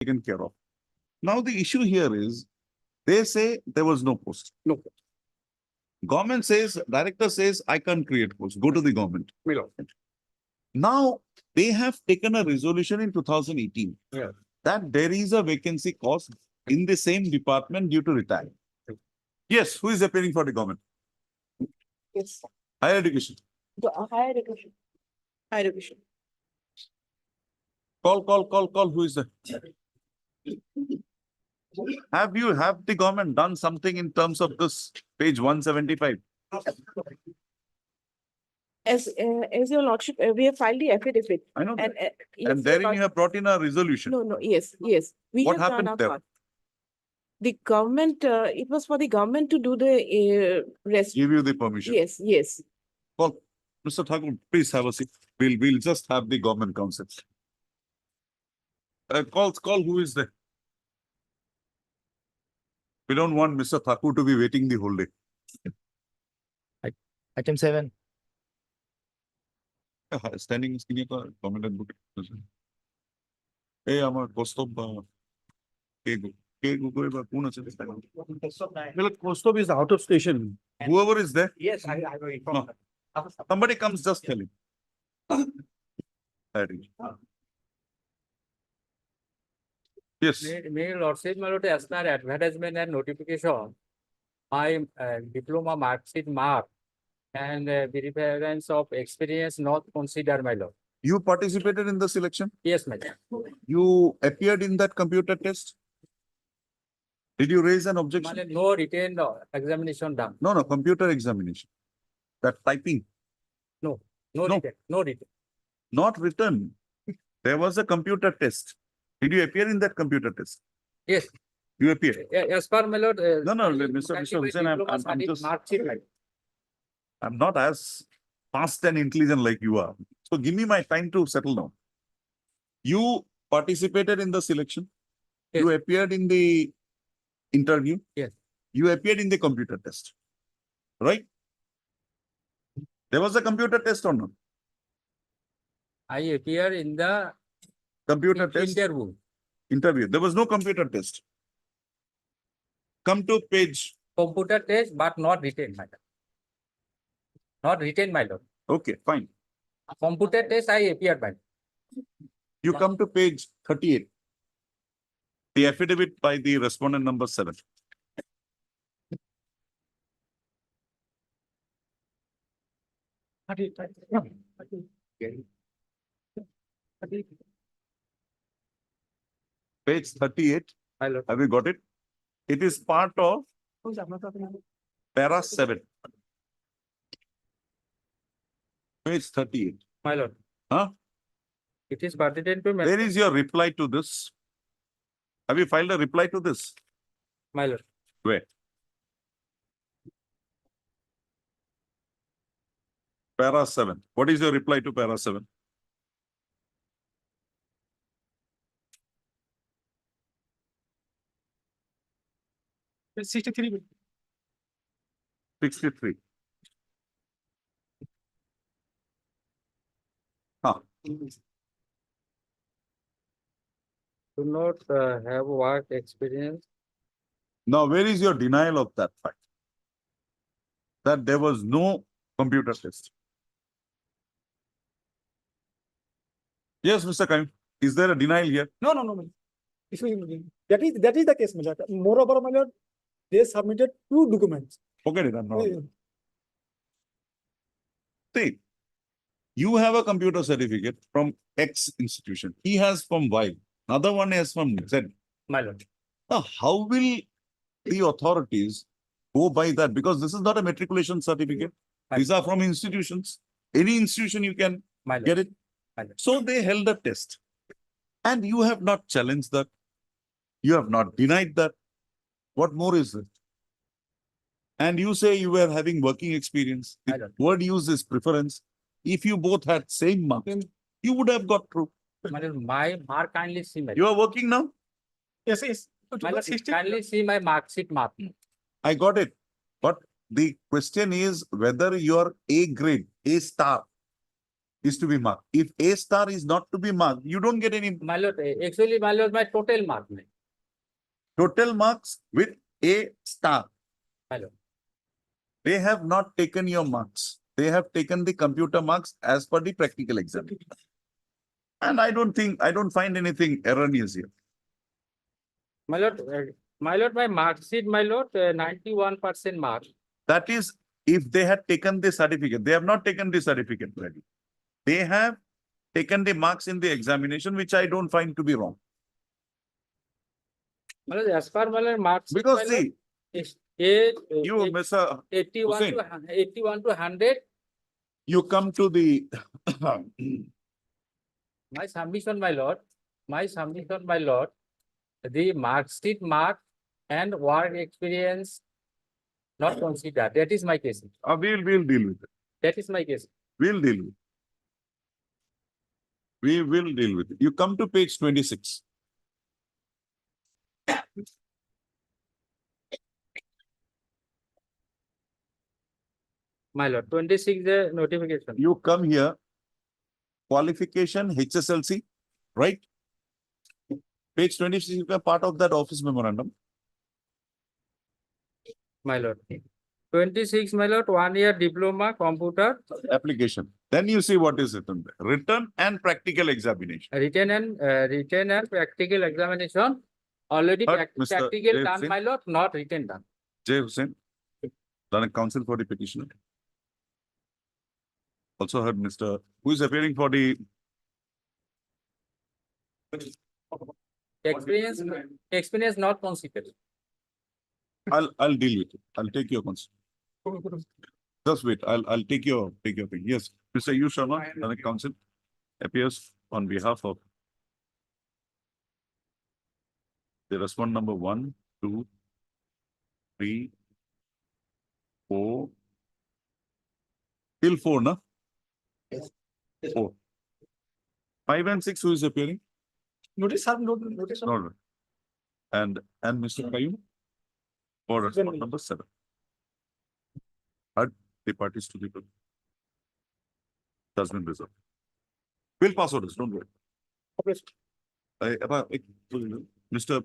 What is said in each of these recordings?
taken care of. Now the issue here is, they say there was no post. No. Government says, director says, I can't create post. Go to the government. My lord. Now they have taken a resolution in 2018 Yeah. that there is a vacancy caused in the same department due to retire. Yes, who is appearing for the government? Yes. Higher education. The higher education. Higher education. Call. Who is that? Have the government done something in terms of this page 175? As your lordship, we have filed the affidavit. I know. And, that. yes, And your therein you lordship- have brought in a resolution. No, yes. We What have done happened our there? part. The government, it was for the government to do the rest. Give you the permission. Yes. Call. Mr. Thakur, please have a seat. We'll just have the government counsel. Call, who is there? We don't want Mr. Thakur to be waiting the whole day. Item 7. Standing senior government and book. Hey, আমার কস্তব কে Google বা কোন আছে Well, Kostov is out of station. whoever is there, Yes, I will inform. somebody comes, just tell him. That is. Yes, May Lordship, my lord, as per advertisement and notification, my diploma mark sheet mark and the reference of experience not considered, my lord. you participated in the selection. Yes, my lord. You appeared in that computer test. Did you raise an objection? My lord, no written examination done. No, computer examination. That typing, No No. written, no written. not written. There was a computer test. Did you appear in that computer test? Yes, You appeared. as per my lord. No, Mr. Hussain, I'm just, Mark sheet, my lord. I'm not as fast and intelligent like you are. So give me my time to settle down. You participated in the selection. You Yes. appeared in the interview. Yes. You appeared in the computer test. Right? There was a computer test or not? I appear in the Computer test. Interview. There was no computer test. Come to page. computer test, but not written, my lord. Not written, my lord. Okay, fine. Computer test, I appeared, my lord. You come to page 38. The affidavit by the respondent number 7. Page 38. My lord. Have you got it? It is part of para 7. Page 38. My lord. Huh? It is pertinent to my Where is your reply to this? Have you filed a reply to this? my lord. Where? Para 7. What is your reply to para 7? It's 63. 63. Huh. Do not have work experience. Now, where is your denial of that fact? That there was no computer test. Yes, Mr. Kaim. Is there a denial here? No. That is the case, my lord. Moreover, my lord, they submitted 2 documents. Forget it. I'm not. See, you have a computer certificate from X institution. He has from Y. Another one has from Z. My lord. Now, how will the authorities go by that? Because this is not a matriculation certificate. These are from institutions. Any institution you can My lord. get it. My lord. So they held a test. And you have not challenged that. You have not denied that. What more is it? And you say you were having working experience. I The don't. word used is preference. If you both had same marks, you would have got through. My lord, my mark kindly see my. You are working now? Yes. My lord, kindly see my mark sheet mark. I got it. But the question is whether your A grade, A star, is to be marked. If A star is not to be marked, you don't get any My lord, actually, my lord, my total mark, total marks with A star. my lord. They have not taken your marks. They have taken the computer marks as per the practical exam. And I don't find anything erroneous here. My lord, my mark sheet, my lord, 91% mark. That is, if they had taken the certificate, they have not taken the certificate ready. They have taken the marks in the examination, which I don't find to be wrong. My lord, as per my lord, mark sheet, Because my lord, see, is you, Mr. 81 Hussain. to 81 to 100. You come to the My submission, my lord, the mark sheet mark and work experience not considered. That is my case. we'll deal with it. That is my case. We'll deal with it. We will deal with it. You come to page 26. My lord, 26 the notification. You come here, qualification HSLC, right? Page 26 is a part of that office memorandum. My lord. 26, my lord, 1 year diploma, computer, Application. Then you see what is written there. Written and practical examination. written and practical examination. Already But Mr. practical Dev done, Singh- my lord, not written done. Jay Hussain, done a counsel for the petitioner. Also heard Mr. who is appearing for the Experience not considered. I'll deal with it. I'll take your consent. Just wait. I'll take your thing. Yes, Mr. Yu Sharma, done a counsel, appears on behalf of the respondent number 1, 2, 3, 4. Till 4, na? Yes. 4. 5 and 6, who is appearing? Notice, sir, notice. No, no. And Mr. Qayyum for respondent number 7. Add the parties to the bill. Has been reserved. We'll pass orders, don't worry. Mr.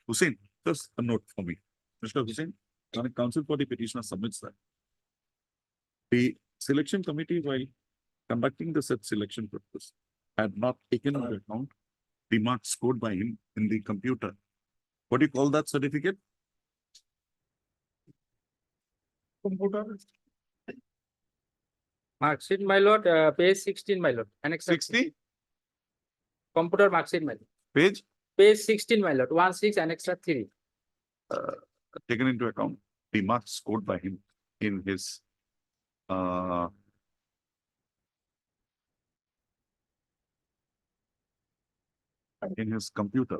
Hussain, just a note for me. Mr. Hussain, when a counsel for the petitioner submits that, the selection committee, while conducting the said selection process, had not taken into account the marks scored by him in the computer. What do you call that certificate? Computer. Mark sheet, my lord, page 16, my lord. Annex 60, computer mark sheet, my lord. page Page 16, my lord. 16, annex 3. taken into account the marks scored by him in his computer.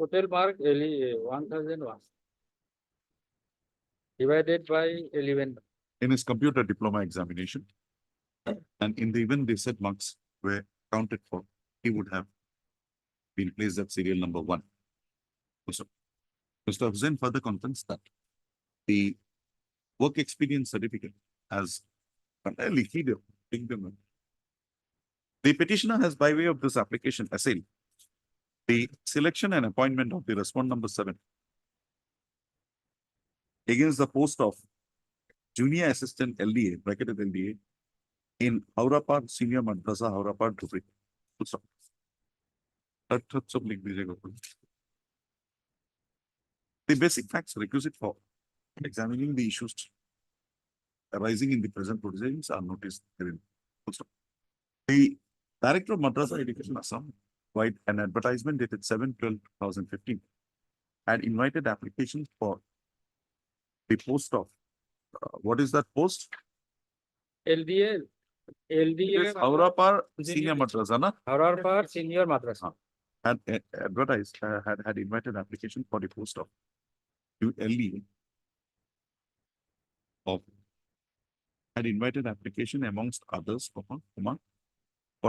Total mark 1001 divided by 11. In his computer diploma examination. And in the event the said marks were counted for, he would have been placed at serial number 1. Also, Mr. Hussain further contends that the work experience certificate has the petitioner has, by way of this application, assailed the selection and appointment of the respondent number 7 against the post of junior assistant LDA, bracketed LDA, in Haurapar Senior Madrasa, Haurapar, Dhubri. Full stop. The basic facts requisite for examining the issues arising in the present proceedings are noticed herein. Full stop. The Director of Madrasa Education Assam, wide an advertisement dated 7/12/2015, had invited applications for the post of what is that post? LDA. It is Haurapar Senior Madrasa, na? Haurapar Senior Madrasa. Had advertised, had invited application for the post of LDA of had invited application amongst others, for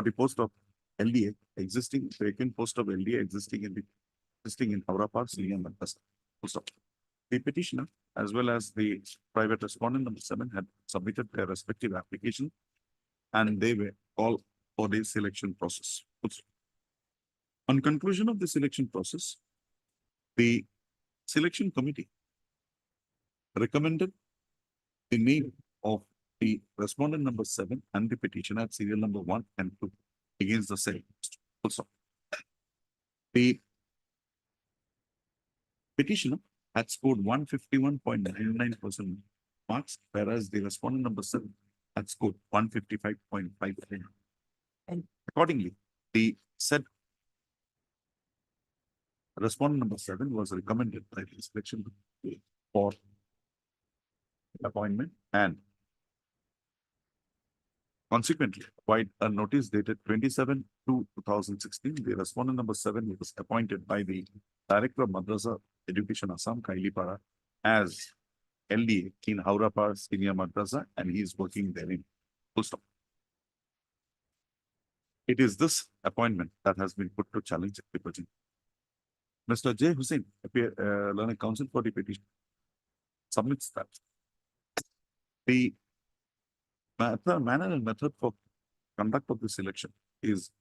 the post of LDA, existing vacant post of LDA existing in Haurapar Senior Madrasa. Full stop. The petitioner as well as the private respondent number 7 had submitted their respective application and they were all for the selection process. On conclusion of the selection process, the selection committee recommended the name of the respondent number 7 and the petitioner at serial number 1 and 2 against the same. Also, the petitioner had scored 151.99% marks, whereas the respondent number 7 had scored 155.5%. And accordingly, the said respondent number 7 was recommended by the selection committee for appointment and consequently, quite a notice dated 27/2/2016, the respondent number 7 was appointed by the Director of Madrasa Education Assam, Kailipara, as LDA in Haurapar Senior Madrasa, and he is working therein. Full stop. It is this appointment that has been put to challenge the petition. Mr. J. Hussain, learned counsel for the petition, submits that the manner and method for conduct of the selection is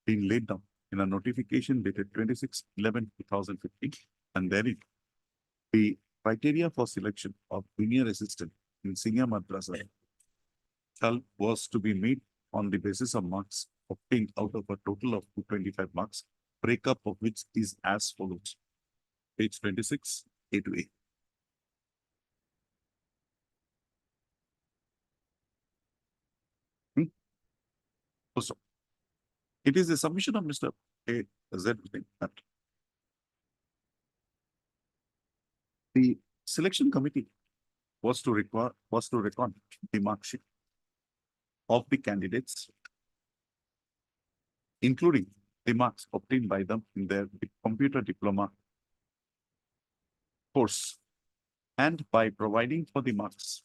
being laid down in a notification dated 26/11/2015, and therein the criteria for selection of junior assistant in senior madrasa was to be made on the basis of marks obtained out of a total of 225 marks, breakup of which is as follows. Page 26, A to A. Also, it is a submission of Mr. A. Z. that the selection committee was to record the mark sheet of the candidates, including the marks obtained by them in their computer diploma course, and by providing for the marks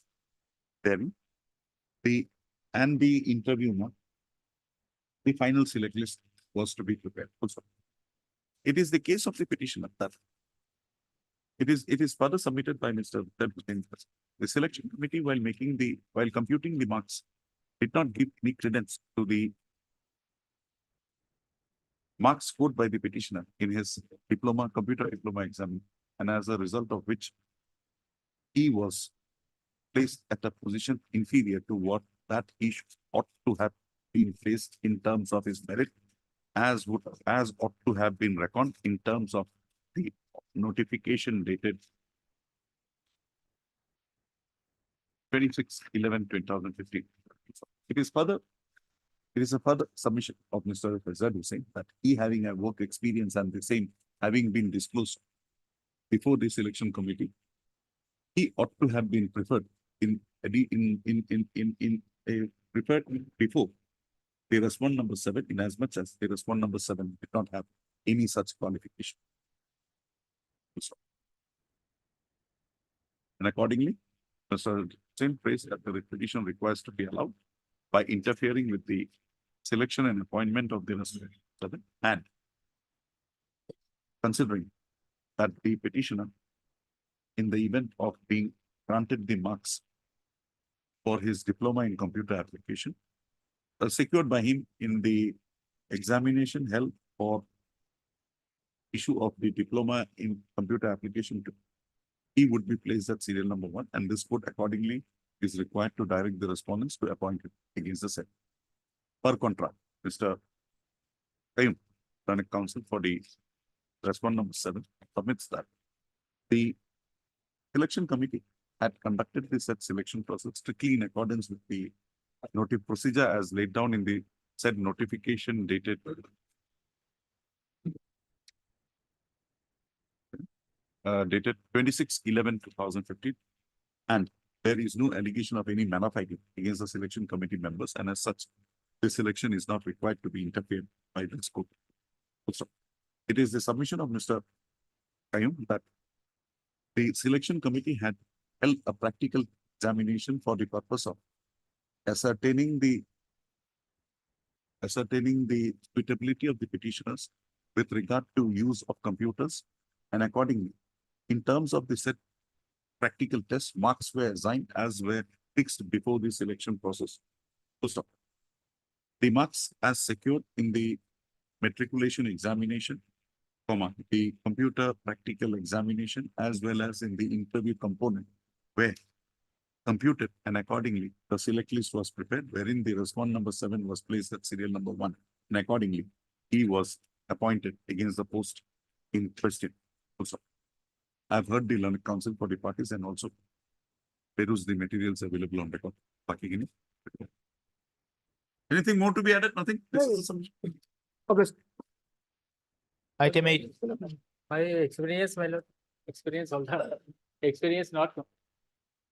therein, the interview mark, the final select list was to be prepared also. It is the case of the petitioner that it is further submitted by Mr. Ted Hussain. The selection committee, while computing the marks, did not give any credence to the marks scored by the petitioner in his computer diploma exam, and as a result of which he was placed at a position inferior to what that he ought to have been placed in terms of his merit, as ought to have been reckoned in terms of the notification dated 26/11/2015. It is a further submission of Mr. Faizad Hussain that he, having a work experience and the same having been disclosed before the selection committee, he ought to have been preferred preferred before the respondent number 7, in as much as the respondent number 7 did not have any such qualification. And accordingly, Mr. Hussain praised that the petition requires to be allowed by interfering with the selection and appointment of the respondent 7, and considering that the petitioner, in the event of being granted the marks for his diploma in computer application, secured by him in the examination held for issue of the diploma in computer application, he would be placed at serial number 1, and this court accordingly is required to direct the respondents to appoint him against the said. Per contra, Mr. Kayum, learned counsel for the respondent number 7, submits that the selection committee had conducted the said selection process strictly in accordance with the notice procedure as laid down in the said notification dated dated 26/11/2015, and there is no allegation of any manner of fighting against the selection committee members, and as such, the selection is not required to be interfered by this court. Also, it is the submission of Mr. Kayum that the selection committee had held a practical examination for the purpose of ascertaining the suitability of the petitioners with regard to use of computers, and accordingly, in terms of the said practical tests, marks were assigned as were fixed before the selection process. Full stop. The marks as secured in the matriculation examination, comma, the computer practical examination as well as in the interview component were computed, and accordingly the select list was prepared wherein the respondent number 7 was placed at serial number 1, and accordingly he was appointed against the post in question. Full stop. I've heard the learned counsel for the parties and also peruse the materials available on record. Baki kini? Anything more to be added? Nothing? This is the submission. Obviously. Item 8. My experience, my lord, experience all the experience not.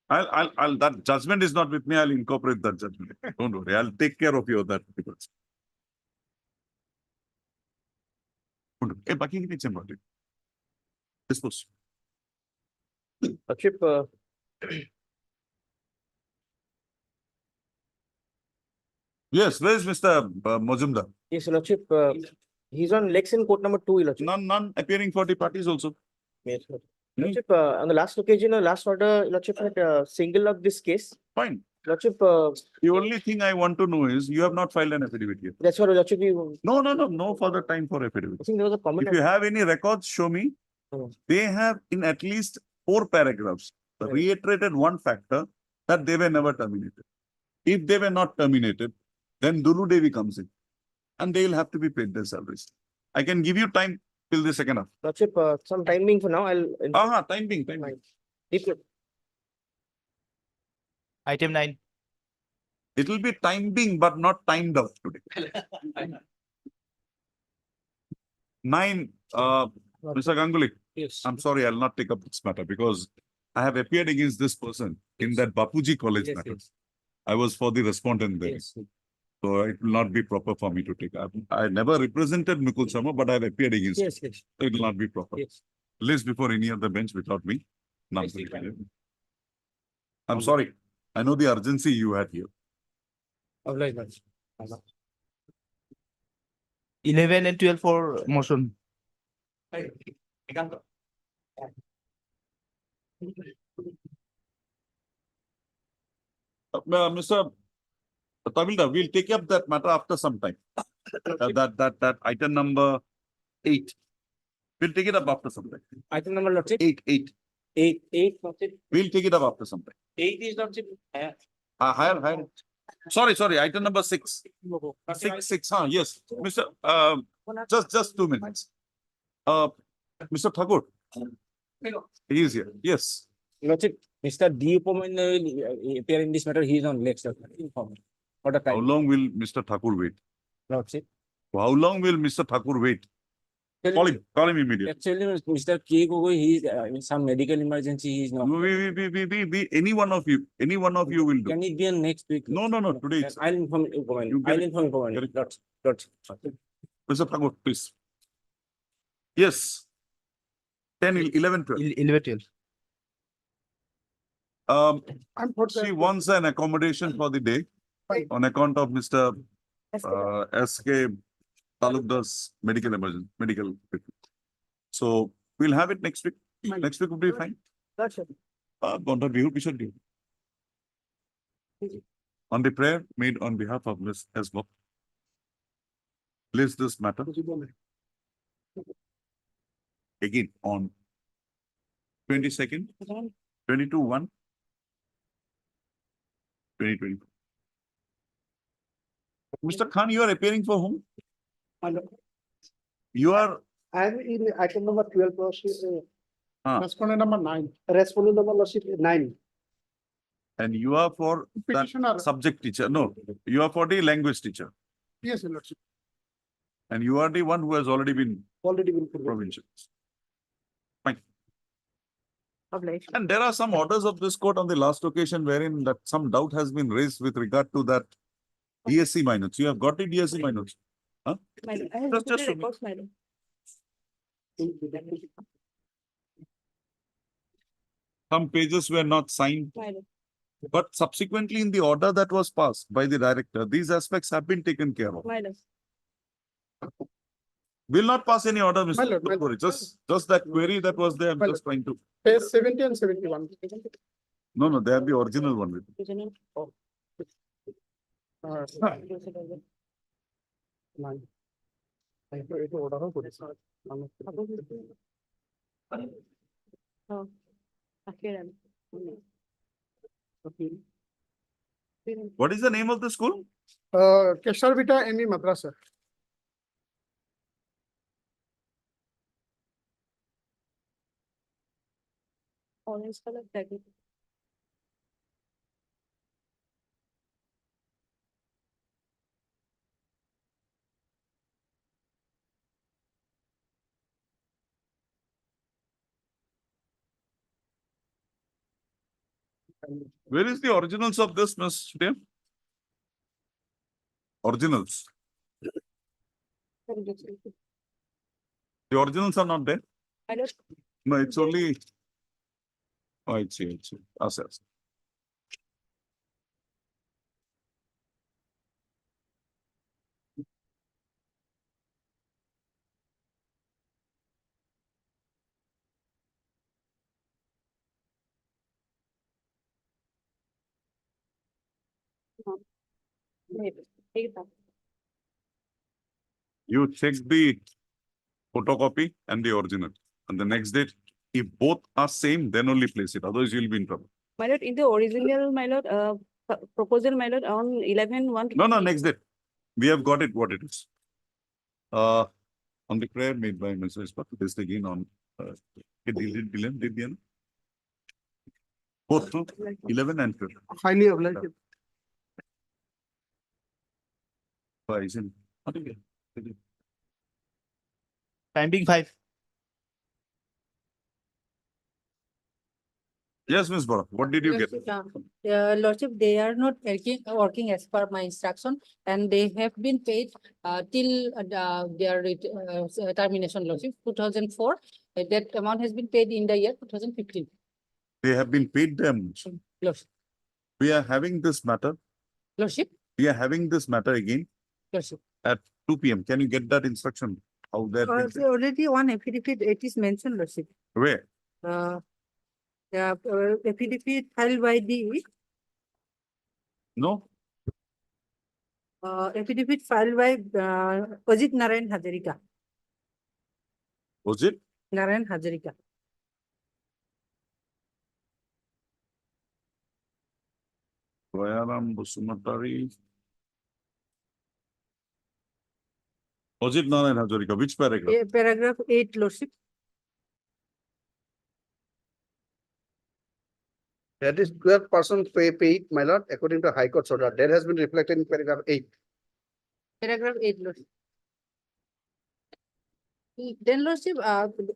I'll, that judgment is not with me. I'll incorporate that judgment. Don't worry. I'll take care of you of that. Baki kini chamber. Dispose. Lordship, Yes, where is Mr. Mozumdar? yes, Lordship, he's on Lex in court number 2, Lordship. None appearing for the parties also. Yes, Lordship. Lordship, on the last occasion, last order, Lordship had single up this case. Fine. Lordship, The only thing I want to know is you have not filed an affidavit yet. that's what Lordship, No further time for affidavit. I think there was a comment. If you have any records, show me. Hmm. They have in at least 4 paragraphs Right. reiterated one factor that they were never terminated. If they were not terminated, then Dulu Devi comes in and they will have to be paid their salaries. I can give you time till the second half. Lordship, some timing for now, I'll. Time being. Deep- Item 9. It will be time being, but not timed out today. 9, Mr. Ganguly. Yes. I'm sorry, I'll not take up this matter because I have appeared against this person in that Bapuji College Yes, matter. yes, I was for the respondent there. yes. So it will not be proper for me to take. I never represented Mukul Sharma, but I have appeared against him. Yes, yes, So it will not be proper. yes. List before any other bench without me. None. Yes, you can. I'm sorry. I know the urgency you had here. Obliged, Lordship. 11 and 12 for motion. Mr. Tamilda, we'll take up that matter after some time. That item number 8. We'll take it up after some time. Item number, Lordship, 8. 8, Lordship, We'll take it up after some time. 8 is Lordship. Higher. Sorry. Item number 6. 6. Yes. Mr. Just 2 minutes. Mr. Thakur. He is here. Yes. Lordship, Mr. D. Upaman will appear in this matter, he is on Lex. Informed. What a How time, long will Mr. Thakur wait? Lordship. How long will Mr. Thakur wait? Call him immediately. Actually, Mr. K. Gogoi, he is in some medical emergency, he is not. Any one of you will do. Can it be on next week? No, today it's. I'll inform You Upaman. get I'll it. inform Upaman. Lordship. Mr. Thakur, please. Yes. 10, 11, 12. 11, 12. She wants an accommodation for the day on account of Mr. S.K. Talukdar's medical emergency, medical. So we'll have it next week. Next week will be fine. Lordship. On the prayer made on behalf of Ms. Esbok, place this matter again on 22nd, 22/1, 2020. Mr. Khan, you are appearing for whom? You are, I am in item number 12, Lordship. Respondent number 9. Respondent number, Lordship, 9. and you are for that Petitioner. subject teacher. No, you are for the language teacher. Yes, Lordship. And you are the one who has already been Already been put. provincial. Obliged. And there are some orders of this court on the last occasion wherein that some doubt has been raised with regard to that DSC minutes. You have got the DSC minutes. Madam, I have Just- put just the show me. reports, madam. Some pages were not signed, Madam. but subsequently in the order that was passed by the director, these aspects have been taken care of. Madam. Will not pass any order, My Mr. lord, my Don't worry. lord. Just that query that was there, I'm My just trying to, Page 70 and 71. no, they have the original one with me. Nine. এটা order ও করেছে। What is the name of the school? Kesharvita ME Madrasa. Orange color tag. Where is the originals of this, Ms. Tim? Originals. The originals are not there? I don't. No, it's only. Oh, I see. Yes. You check the photocopy and the original. And the next day, if both are same, then only place it. Otherwise, you'll be in trouble. My lord, in the original, my lord, proposal, my lord, on 11/1. No, next day. We have got it, what it is. On the prayer made by Mrs. But this again on, did the both, no? 11 and 12. Highly obliged. Why isn't? Time being 5. Yes, Ms. Bora, what did you get? Lordship, they are not working as per my instruction, and they have been paid till their termination, Lordship, 2004. That amount has been paid in the year 2015. They have been paid them. Lordship, We are having this matter. Lordship, We are having this matter again Lordship. at 2 PM. Can you get that instruction? How that? So already one affidavit, it is mentioned, Lordship. Where? The affidavit filed by the No? affidavit filed by Ajit Narayan Hazarika. Was it? Narayan Hazarika. Vayaram Busumatari. Was it Narayan Hazarika? Which paragraph? Paragraph 8, Lordship. That is 12% paid, my lord, according to High Court's order. That has been reflected in paragraph 8. Paragraph 8, Lordship. Then, Lordship,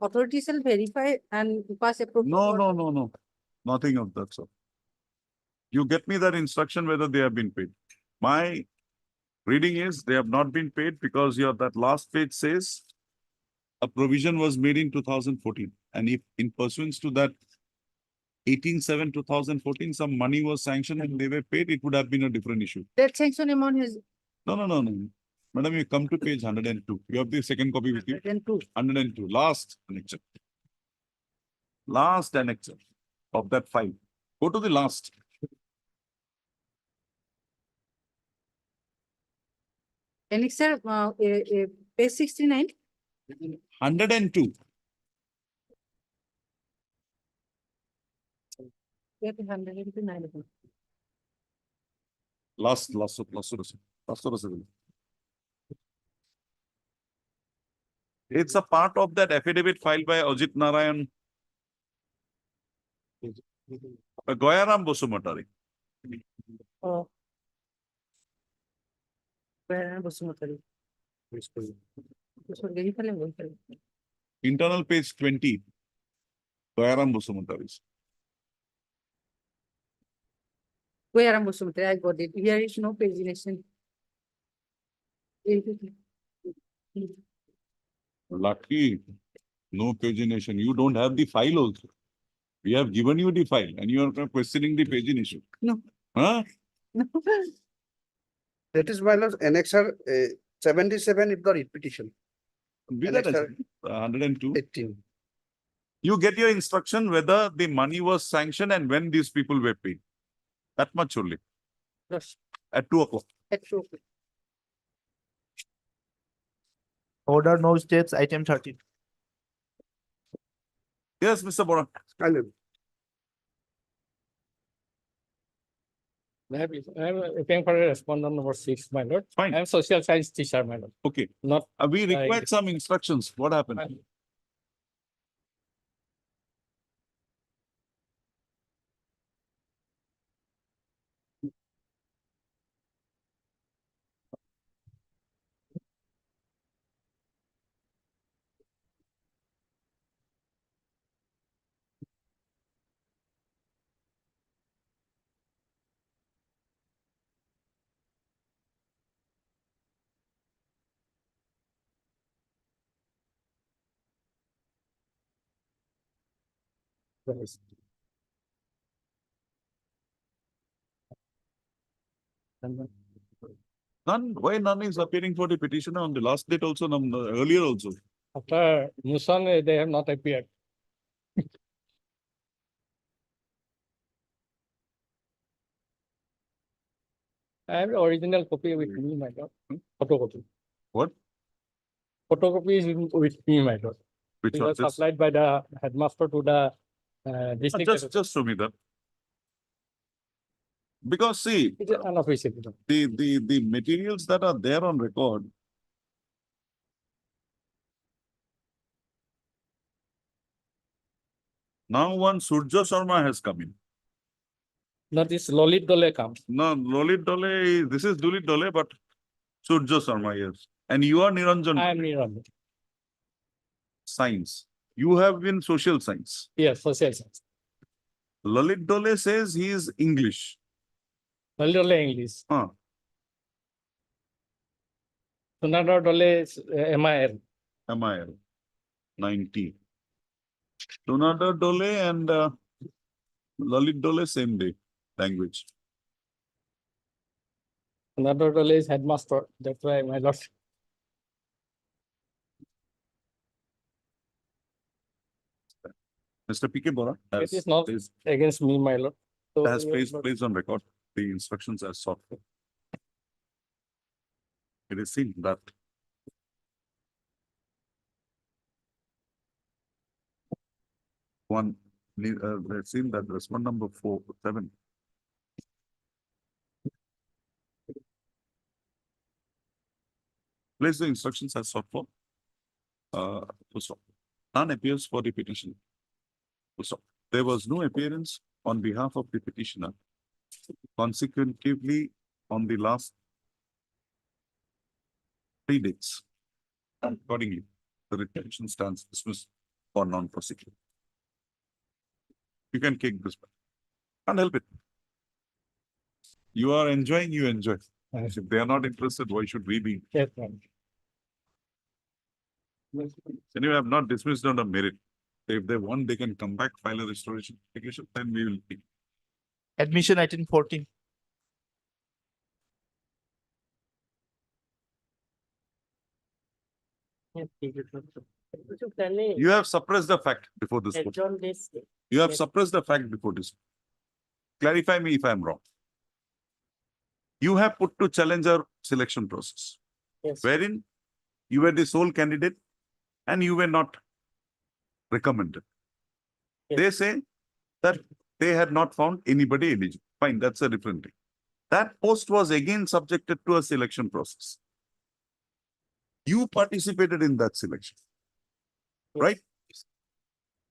authorities shall verify and pass approval. No. Nothing of that sort. You get me that instruction whether they have been paid. My reading is they have not been paid because that last page says a provision was made in 2014. And if in pursuance to that 18/7/2014, some money was sanctioned and they were paid, it would have been a different issue. That sanction amount has No. Madam, you come to page 102. You have the second copy with you. 102. 102, last annexure. Last annexure of that file. Go to the last. Annexure, page 69. 102. Yeah, 109. Last. It's a part of that affidavit filed by Ajit Narayan. Goyaram Bosumatari. Oh. Where was Basumati? Internal page 20. Goyaram Bosumatari. Where am Basumati? I got it. Here is no pagination. Lucky. No pagination. You don't have the file also. We have given you the file and you are questioning the pagination. No. Huh? No. That is, my lord, annexure 77 is the repetition. Be An that as extra 102. 18. You get your instruction whether the money was sanctioned and when these people were paid. That much only. Yes. At 2 o'clock. True. Order no steps, item 13. Yes, Mr. Bora. And I am applying for a respondent number 6, my lord. Fine. I am social science teacher, my lord. Okay. Not We Right. required some instructions. What happened? Fine. Yes. None. Why none is appearing for the petitioner on the last date also, earlier also? After Muson, they have not appeared. I have the original copy with me, my lord. Photocopy. What? Photocopy is with me, my lord. Which It one? was Just, supplied by the headmaster to the district. just show me that. Because see, It is unofficial. the materials that are there on record. Now one Surja Sharma has come in. Not this Lolit Dole comes. No, Lolit Dole, this is Dulit Dole, but Surja Sharma, yes. And you are Niranjan. I am Niranjan. Science. You have been social science. Yes, social science. Lalit Dole says he is English. Lolit Dole English. Huh. Sunanda Dole is MIL. MIL 90. Sunada Dole and Lalit Dole same day language. Sunanda Dole is headmaster. That's why my lord. Mr. P.K. Bora It is not against me, my lord. So has your placed lord- placed on record the instructions as sought for. It is seen that one, let's see that respond number 7. Place the instructions as sought for. Full stop. None appears for the petition. Full stop. There was no appearance on behalf of the petitioner. Consequently, on the last 3 dates, accordingly, the retention stands dismissed for non-prosecution. You can kick this back. Can't help it. You are enjoying, you enjoy. Yes. If they are not interested, why should we be? Yes, my lord. Anyway, I have not dismissed on a merit. If they want, they can come back, file a restoration application, then we will take. Admission item 14. You have suppressed the fact before this. court. You have Yes. suppressed the fact before this. Clarify me if I am wrong. You have put to challenge our selection process. Yes. Wherein you were the sole candidate and you were not recommended. Yes. They say that they had not found anybody eligible. Fine, that's a different thing. That post was again subjected to a selection process. You participated in that selection, right?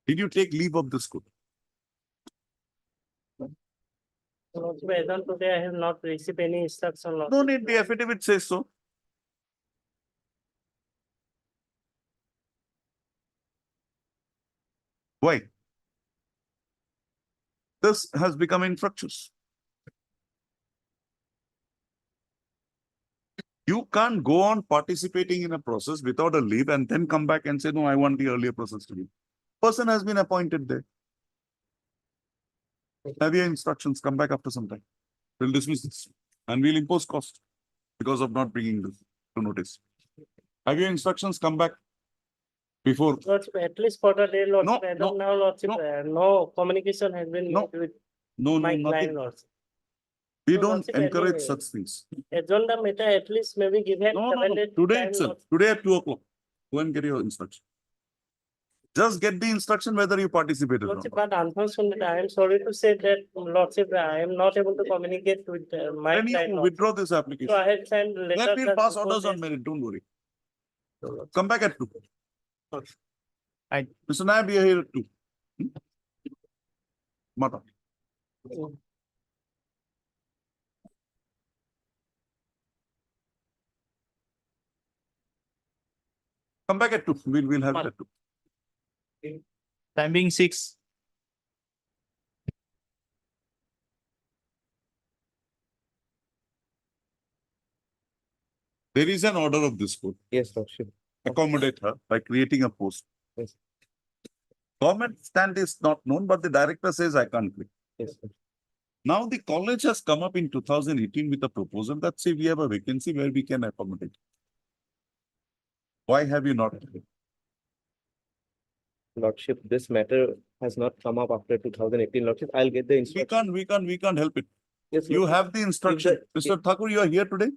Did you take leave of the school? As on today, I have not received any instruction. No need, the affidavit says so. Why? This has become infructuous. You can't go on participating in a process without a leave and then come back and say, no, I want the earlier process to be. Person has been appointed there. Have your instructions, come back after some time. We'll dismiss this and we'll impose cost because of not bringing this to notice. Have your instructions, come back before. Lordship, at least for the day, Lordship, as no, of now, Lordship, no. no communication has been No, made with No, my nothing. client, Lordship. We So, don't Lordship, encourage anyway, such things. adjourn the matter, at least maybe given No, 7 days Today time, itself, Lordship. today at 2 o'clock, go and get your instruction. Just get the instruction whether you participated or Lordship, not. but unfortunately, I am sorry to say that, Lordship, I am not able to communicate with my Then client, you Lordship. withdraw this So I application. had sent Then letters. we'll that pass before orders on this- merit, don't worry. Come back at 2. I- Mr. Naib, you are here at 2. Mata. Come back at 2. We'll have it at 2. Time being 6. There is an order of this court. Yes, Lordship. Accommodate her by creating a post. Yes. Government stand is not known, but the director says I can't create. Yes, sir. Now the college has come up in 2018 with a proposal that say we have a vacancy where we can accommodate. Why have you not? Lordship, this matter has not come up after 2018, Lordship. I'll get the We instruction. can't help it. Yes, You Lordship. have the instruction. Mr. Thakur, you are here today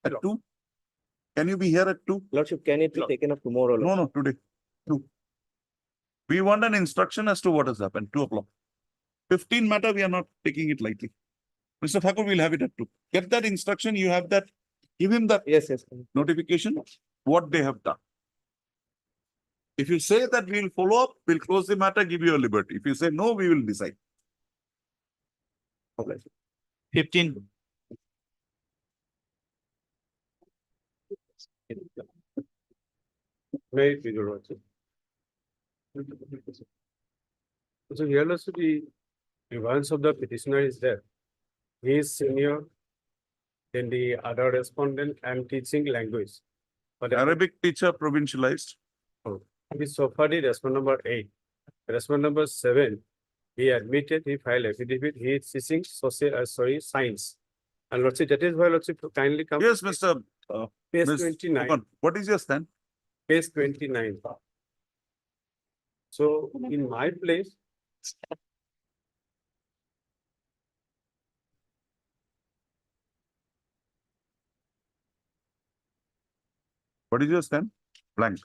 at 2? Can you be here at 2? Lordship, can it be taken up tomorrow? No, today. 2. We want an instruction as to what has happened, 2 o'clock. 15 matter, we are not taking it lightly. Mr. Thakur, we'll have it at 2. Get that instruction, you have that, give him that Yes. notification, what they have done. If you say that we'll follow up, we'll close the matter, give you a liberty. If you say no, we will decide. 15. May it be your Lordship. So here also the advance of the petitioner is there. He is senior. Then the other respondent, I am teaching language. But Arabic teacher provincialized. he so far the respondent number 8. Respondent number 7, he admitted, he filed affidavit, he is teaching science. And Lordship, that is why Lordship kindly come. Yes, Mr. Page Ms. 29. Fukan, what is your stand? Page 29. So in my place. What is your stand? Blank.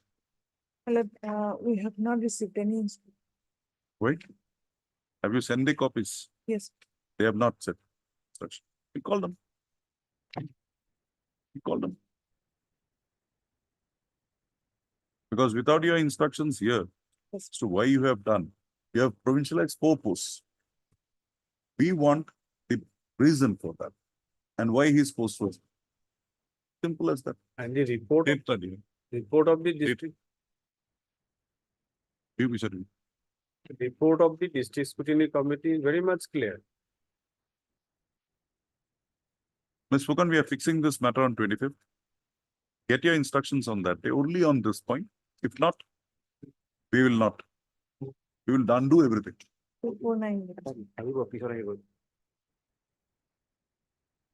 We have not received any. Wait. Have you sent the copies? Yes. They have not said such. We call them. We call them. Because without your instructions here, as to why you have done, you have provincialized 4 posts. We want the reason for that and why his post was. Simple as that. And the report of the district. Report of the district scrutiny committee is very much clear. Ms. Fukan, we are fixing this matter on 25th. Get your instructions on that day, only on this point. If not, we will not. We will undo everything. 249.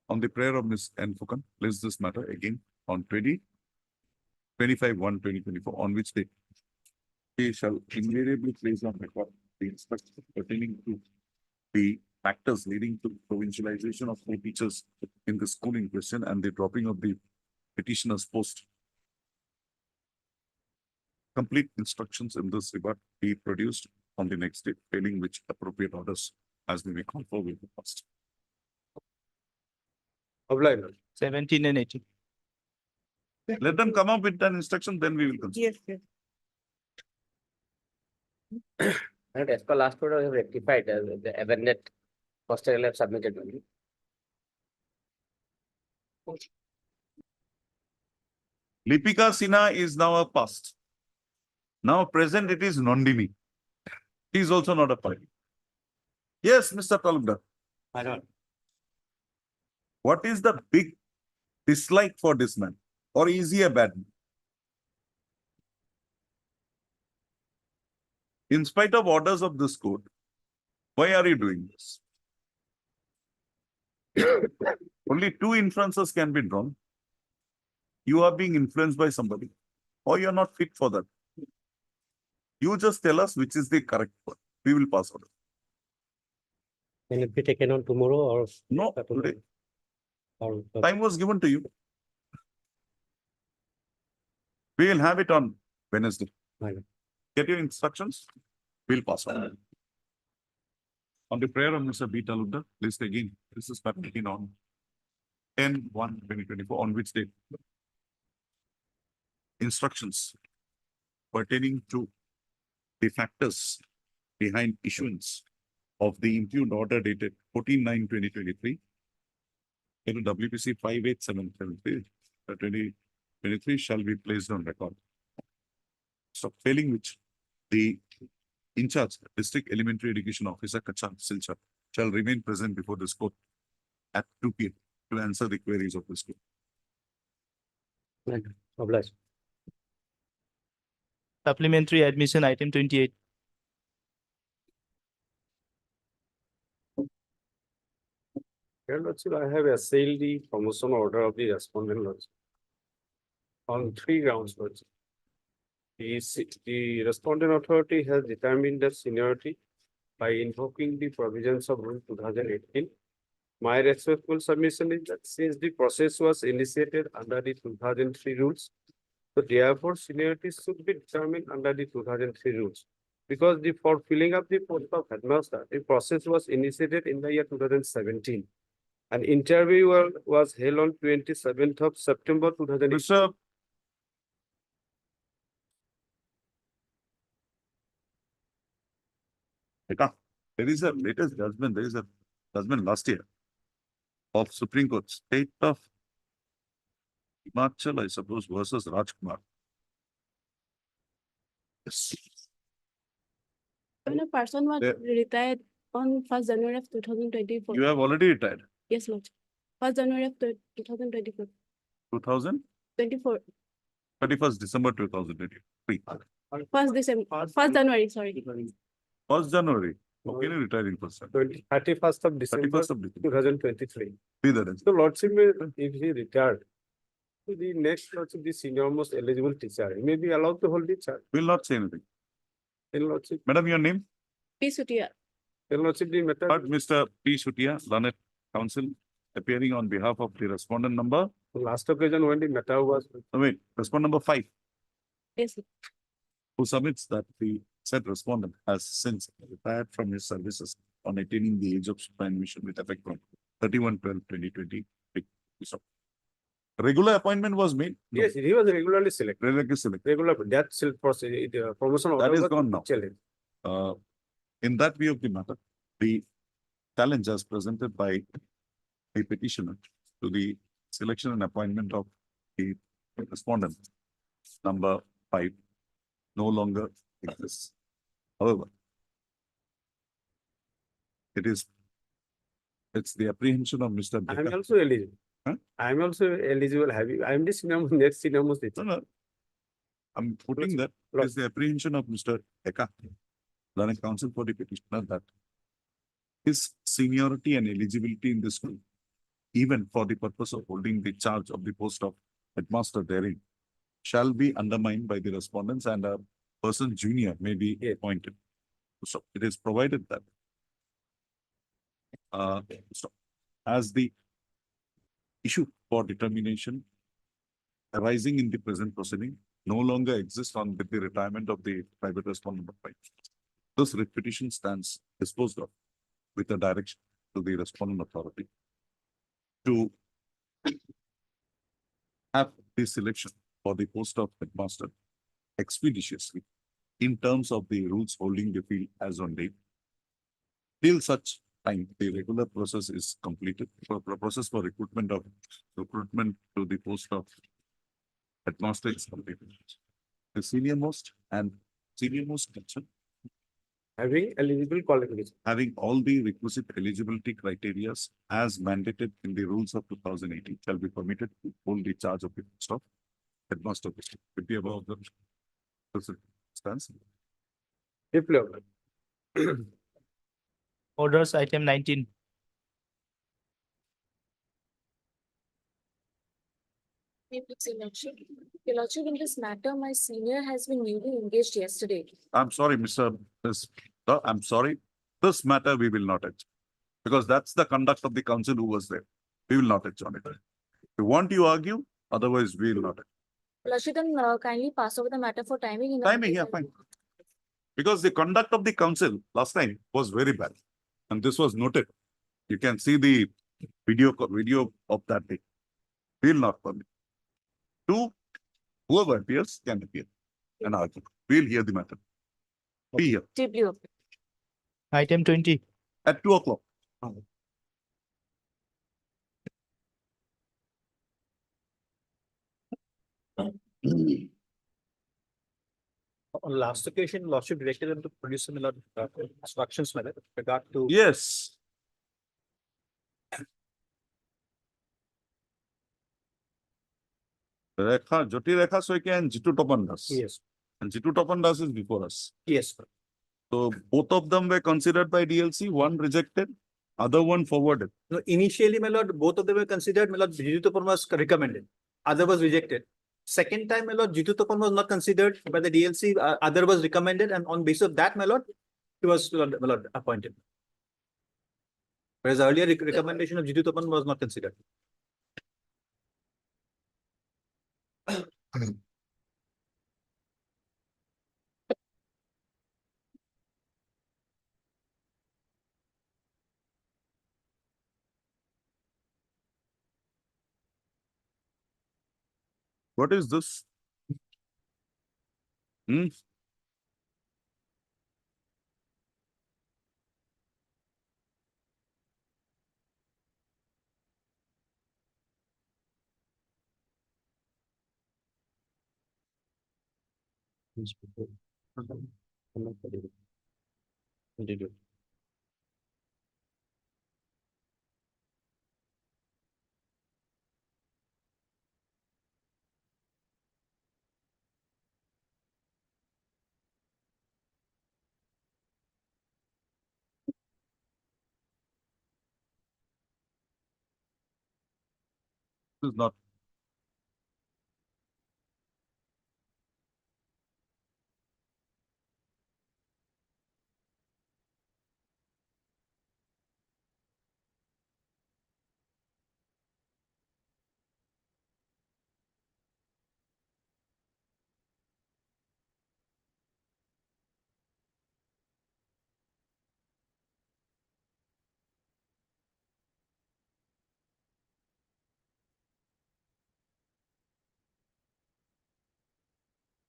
On the prayer of Ms. N. Fukan, place this matter again on 25/1/2024, on which day he shall invariably place on record the instructions pertaining to the factors leading to provincialization of 4 teachers in the school in question and the dropping of the petitioner's post. Complete instructions in this regard be produced on the next day, failing which appropriate orders as may be called for will be passed. Obliged. 17 and 18. Let them come up with an instruction, then we will consider. Yes. And as per last order, we have rectified the Evernet hostel have submitted only. Lipika Sinha is now a past. Now present it is Nandini. He is also not a party. Yes, Mr. Talukdar. My lord, What is the big dislike for this man? Or is he a bad man? In spite of orders of this court, why are you doing this? Only 2 inferences can be drawn. You are being influenced by somebody, or you are not fit for that. You just tell us which is the correct one. We will pass on. Can it be taken on tomorrow or? No, today. Or Time was given to you. We will have it on Wednesday. Right. Get your instructions. We'll pass on. On the prayer of Mr. B. Talukdar, list again. This is taken on 10/1/2024, on which date? Instructions pertaining to the factors behind issuance of the impugned order dated 14/9/2023. In WPC 58773, 2023 shall be placed on record. So failing which, the in charge District Elementary Education Officer Kachan Silchar shall remain present before this court at 2 p.m. to answer the queries of this court. obliged. Supplementary admission item 28. Your Lordship, I have assailed the promotion order of the respondent Lordship on 3 grounds, Lordship. The respondent authority has determined the seniority by invoking the provisions of Rule 2018. My respectful submission is that since the process was initiated under the 2003 rules, so therefore seniority should be determined under the 2003 rules. Because for filling up the post of headmaster, the process was initiated in the year 2017. An interview was held on 27th of September 2018. Mr. Eka, there is a latest judgment, there is a judgment last year of Supreme Court, State of Himachal, I suppose, versus Rajkumar. Yes. When a person was There- retired on 1st January of 2024. You have already retired, Yes, Lord. 1st January of 2024. 2000, 24. 31st December 2023. 1st December. 1st January, sorry. 1st January, how can you retire in first? 31st of December 31st of December. 2023. Be that as. So Lordship, if he retired, to the next Lordship, the senior most eligible teacher, he may be allowed to hold the charge. Will not say anything. In Lordship, Madam, your name? P. Sutia. in Lordship, the matter. Heard Mr. P. Shutia, Lanet Council, appearing on behalf of the respondent number, Last occasion when the matter was, wait, respondent number 5, Yes. who submits that the said respondent has since retired from his services on attaining the age of superannuation with effect from 31/12/2023. So, regular appointment was made? No. yes, he was regularly selected, Regularly selected. regular, that still process, promotion order That is was gone now. challenged. In that view of the matter, the challenge as presented by a petitioner to the selection and appointment of the respondent number 5 no longer exists. However, it's the apprehension of Mr. I am Becca. also eligible. Huh? I am also eligible, I am the senior, next senior most teacher. No, no. I'm putting that Lord. is the apprehension of Mr. Eka, learning counsel for the petitioner, that his seniority and eligibility in this school, even for the purpose of holding the charge of the post of headmaster therein, shall be undermined by the respondents, and a person junior may be Yes. appointed. So it is provided that so as the issue for determination arising in the present proceeding no longer exists on with the retirement of the private respondent number 5. This writ petition stands disposed of with a direction to the respondent authority to have the selection for the post of headmaster expeditiously in terms of the rules holding the field as on date. Till such time, the regular process is completed, process for recruitment to the post of headmaster is completed. The senior most teacher Having eligible qualification. having all the requisite eligibility criteria as mandated in the rules of 2018 shall be permitted to hold the charge of the post of headmaster. Could be above the stance. Deeply obliged. Orders item 19. Your Lordship, in this matter, my senior has been newly engaged yesterday. I'm sorry, I'm sorry. This matter we will not touch. Because that's the conduct of the council who was there. We will not touch on it. If you want, you argue, otherwise we will not. Your Lordship, then kindly pass over the matter for timing. Timing, yeah, fine. Because the conduct of the council last time was very bad. And this was noted. You can see the video of that day. We will not permit. Two, whoever appears can appear and argue. We'll hear the matter. Be here Deeply. Item 20. at 2 o'clock. On last occasion, Lordship directed them to produce some instructions with regard to. Yes. Rekha, Jyoti Rekha Soike and Jitu Topan Das. Yes, And Jitu Topan Das is before us. yes. So both of them were considered by DLC, one rejected, other one forwarded. No, initially, my lord, both of them were considered, my lord, Jitu Topan was recommended, other was rejected. Second time, my lord, Jitu Topan was not considered by the DLC, other was recommended, and on basis of that, my lord, he was, my lord, appointed. Whereas earlier recommendation of Jitu Topan was not considered. What is this? Hmm? This is not.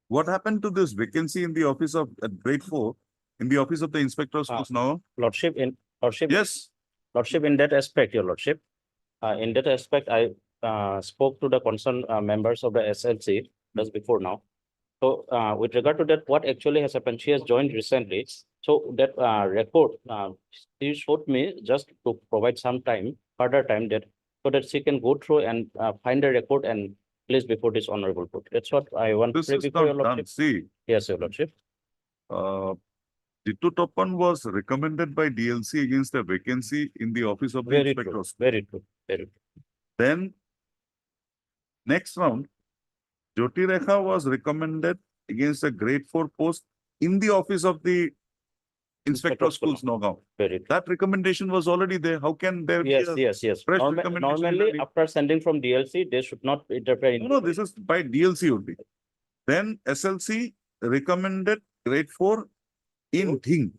What happened to this vacancy in the office of at grade 4, in the office of the inspector of schools now? Lordship, Yes, Lordship, in that aspect, your Lordship, in that aspect, I spoke to the concerned members of the SLC just before now. So with regard to that, what actually has happened, she has joined recently. So that record, she showed me just to provide some time, further time that, so that she can go through and find the record and place before this honorable court. That's what I want. this to is before your not done. Lordship. See, Yes, your Lordship. Jitu Topan was recommended by DLC against a vacancy in the office of the Very inspector true, of schools. very true, very true. Then, next round, Jyoti Rekha was recommended against a grade 4 post in the office of the inspector of schools, Nagaon. Very true. That recommendation was already there. How can there Yes, be a... yes. fresh recommendation Normally, in a- after sending from DLC, they should not interfere in. No, this is by DLC only. Then SLC recommended grade 4 in Dhing,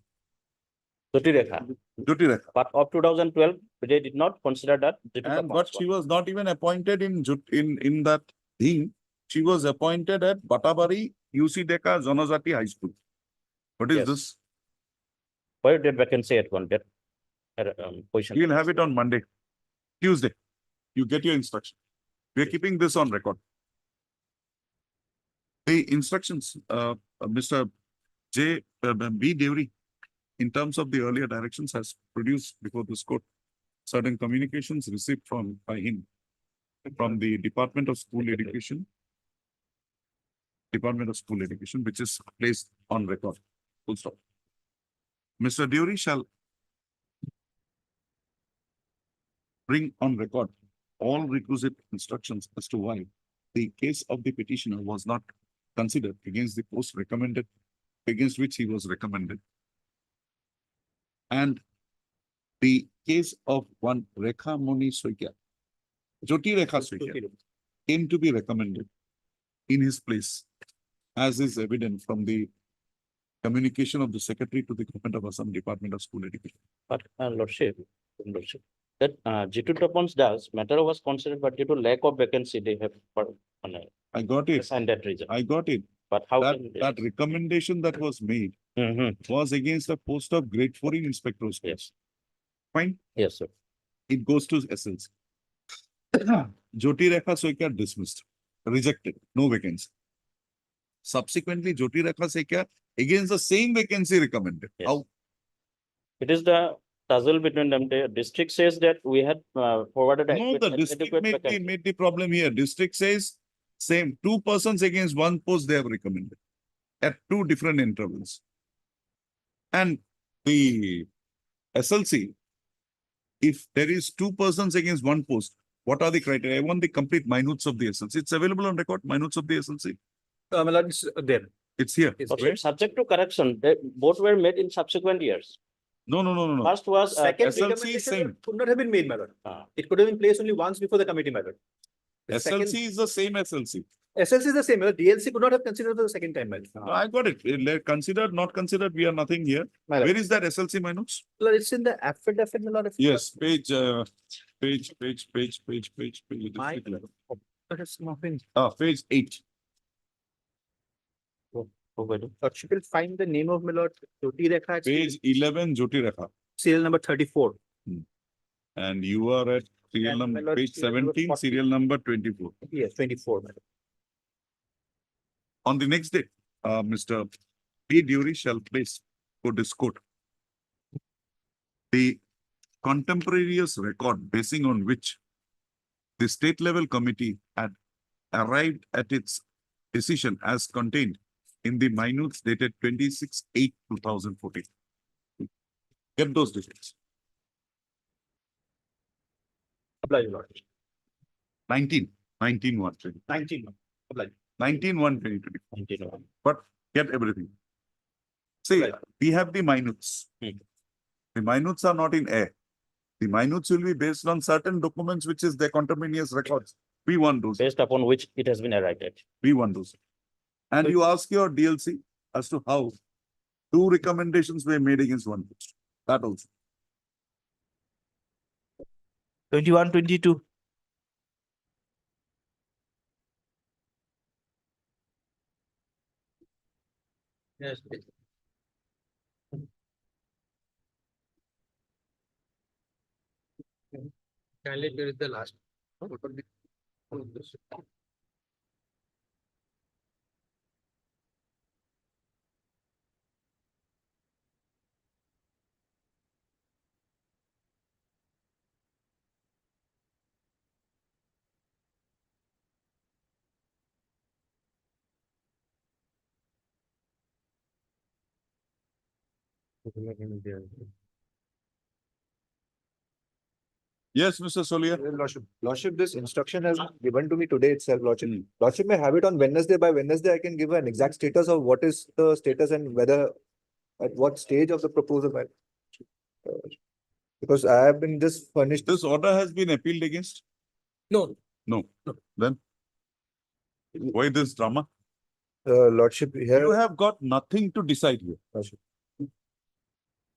Jyoti Rekha. Jyoti Rekha. But of 2012, they did not consider that. And but she was not even appointed in that Dhing. She was appointed at Batabari UC Deka Janajati High School. What is Yes. this? Where did vacancy at one? That position. You'll have it on Monday, Tuesday. You get your instruction. We are keeping this on record. The instructions, Mr. B. Devri, in terms of the earlier directions, has produced before this court certain communications received by him from the Department of School Education, which is placed on record. Full stop. Mr. Devri shall bring on record all requisite instructions as to why the case of the petitioner was not considered against the post recommended, against which he was recommended. And the case of one Rekha Moni Soikia, Jyoti Rekha Soikia, came to be recommended in his place, as is evident from the communication of the secretary to the Government of Assam Department of School Education. But Lordship, that Jitu Tapans does, matter was considered, but due to lack of vacancy, they have I got it. assigned that reason. I got it. But how That, can that recommendation that was made was against the post of grade 4 in inspector of schools. Yes. Fine, Yes, sir. it goes to SLC. Jyoti Rekha Soikia dismissed, rejected, no vacancy. Subsequently, Jyoti Rekha Soikia against the same vacancy recommended. Yes. How? It is the tussle between them. The district says that we had forwarded. No, adequate- the district adequate made vacancy. the problem here. District says same, 2 persons against 1 post they have recommended at 2 different intervals. And the SLC, if there is 2 persons against 1 post, what are the criteria? I want the complete minutes of the SLC. It's available on record, minutes of the SLC. My lord, it's there. It's here. It's Also, Where? subject to correction, they both were made in subsequent years. No. First was Second SLC is recommendation same. could not have been made, my lord. Ah. It could have been placed only once before the committee, my lord. The second- SLC is the same SLC. SLC is the same, my lord. DLC could not have considered for the second time, my lord. No, I got it. Considered, not considered, we are nothing here. My lord. Where is that SLC minutes? Lord, it's in the affidavit, my lord. Yes, page. My- But it's not been. Page 8. Lordship will find the name of my lord, Jyoti Rekha, it's Page 11, Jyoti Rekha. serial number 34. And you are at serial And my number, lord, page serial number 17, 40. serial number 24. Yes, 24, my lord. On the next day, Mr. P. Dury shall place for this court the contemporaneous record basing on which the state level committee had arrived at its decision as contained in the minutes dated 26/8/2014. Get those details. Apply, your lord. 19/1/20. 19. Apply. 19/1/2020. But get everything. See, Right. we have the minutes. The minutes are not in air. The minutes will be based on certain documents, which is their contemporaneous records. We want those. Based upon which it has been arrived at. We want those. And you ask your DLC as to how 2 recommendations were made against 1 post. That also. 21, 22. Yes. Kindly there is the last. Yes, Mr. Solia. Lordship, this instruction has been given to me today itself, Lordship. Lordship may have it on Wednesday. By Wednesday, I can give an exact status of what is the status and whether at what stage of the proposal. Because I have been just furnished. This order has been appealed against? No. No. Then? Why this drama? Lordship, You here, have got nothing to decide here. Lordship,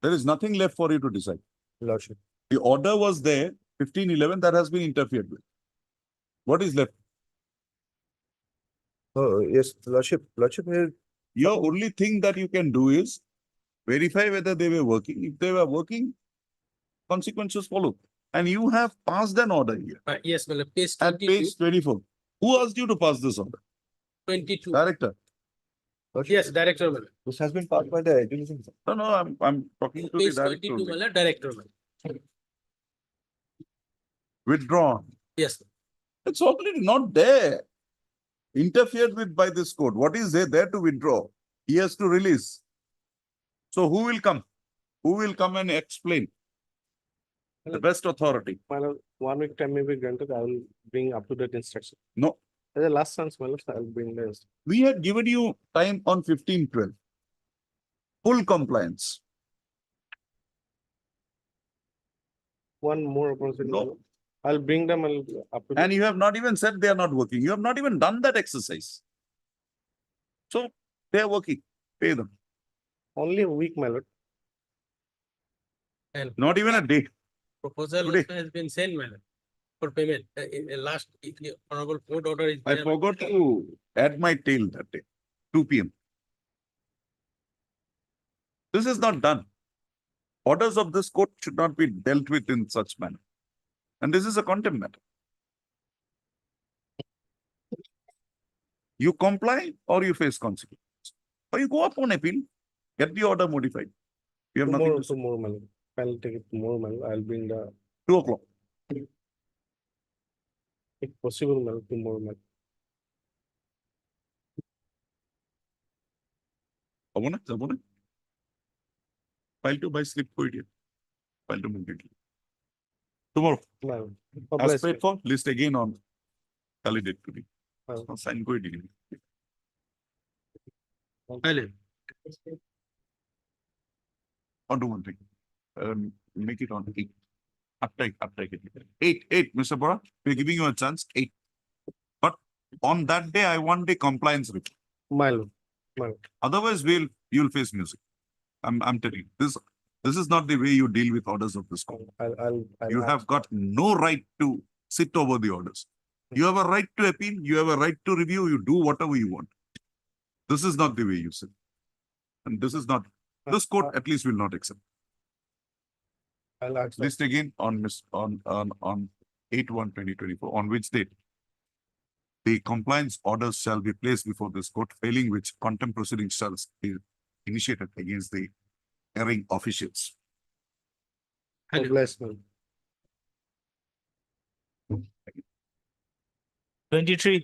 There is nothing left for you to decide. Lordship. The order was there, 15/11, that has been interfered with. What is left? Oh, yes, Lordship, here, Your only thing that you can do is verify whether they were working. If they were working, consequences follow. And you have passed an order here Yes, well, page at page 24. Who asked you to pass this order? 22. Director. Lordship, Yes, director. this has been passed by the education. No, I'm talking to the director. only. Director. Withdrawn. Yes. It's already not there. Interfered with by this court. What is there to withdraw? He has to release. So who will come? Who will come and explain? The best authority. 1 week time may be granted. I will bring up to date instruction. No, As a last chance, my lord, I'll bring this. We had given you time on 15/12. Full compliance. One more opportunity. my No. lord. I'll bring them, I'll. up to And date. you have not even said they are not working. You have not even done that exercise. So they are working. Pay them. Only a week, my lord. Not even a day. Proposal Today. also has been sent, madam, for payment. In last honorable court order is. I there. forgot to add my tail that day, 2 p.m. This is not done. Orders of this court should not be dealt with in such manner. And this is a contempt matter. You comply or you face consequences. Or you go up on appeal, get the order modified. You have nothing to say. Tomorrow, my lord. I'll take it tomorrow, my lord. I'll bring the, 2 o'clock. if possible, my lord, tomorrow, my lord. যাব না? File to buy slip করে দিয়ে। File to move it. Tomorrow, My lord. as paid for, list again on validate to be. Oh. Sign করে দিয়ে। Or do one thing. Make it on 8. Uptake it. 8, Mr. Bora, we're giving you a chance, 8. But on that day, I want the compliance report. My lord. My lord. Otherwise, you'll face music. I'm telling you, this is not the way you deal with orders of this court. I'll. You have got no right to sit over the orders. You have a right to appeal, you have a right to review, you do whatever you want. This is not the way you sit. And this is not, this court at least will not accept. I'll ask. List again on 8/1/2024, on which date the compliance orders shall be placed before this court, failing which contempt proceedings shall be initiated against the erring officials. God bless, my lord. 23.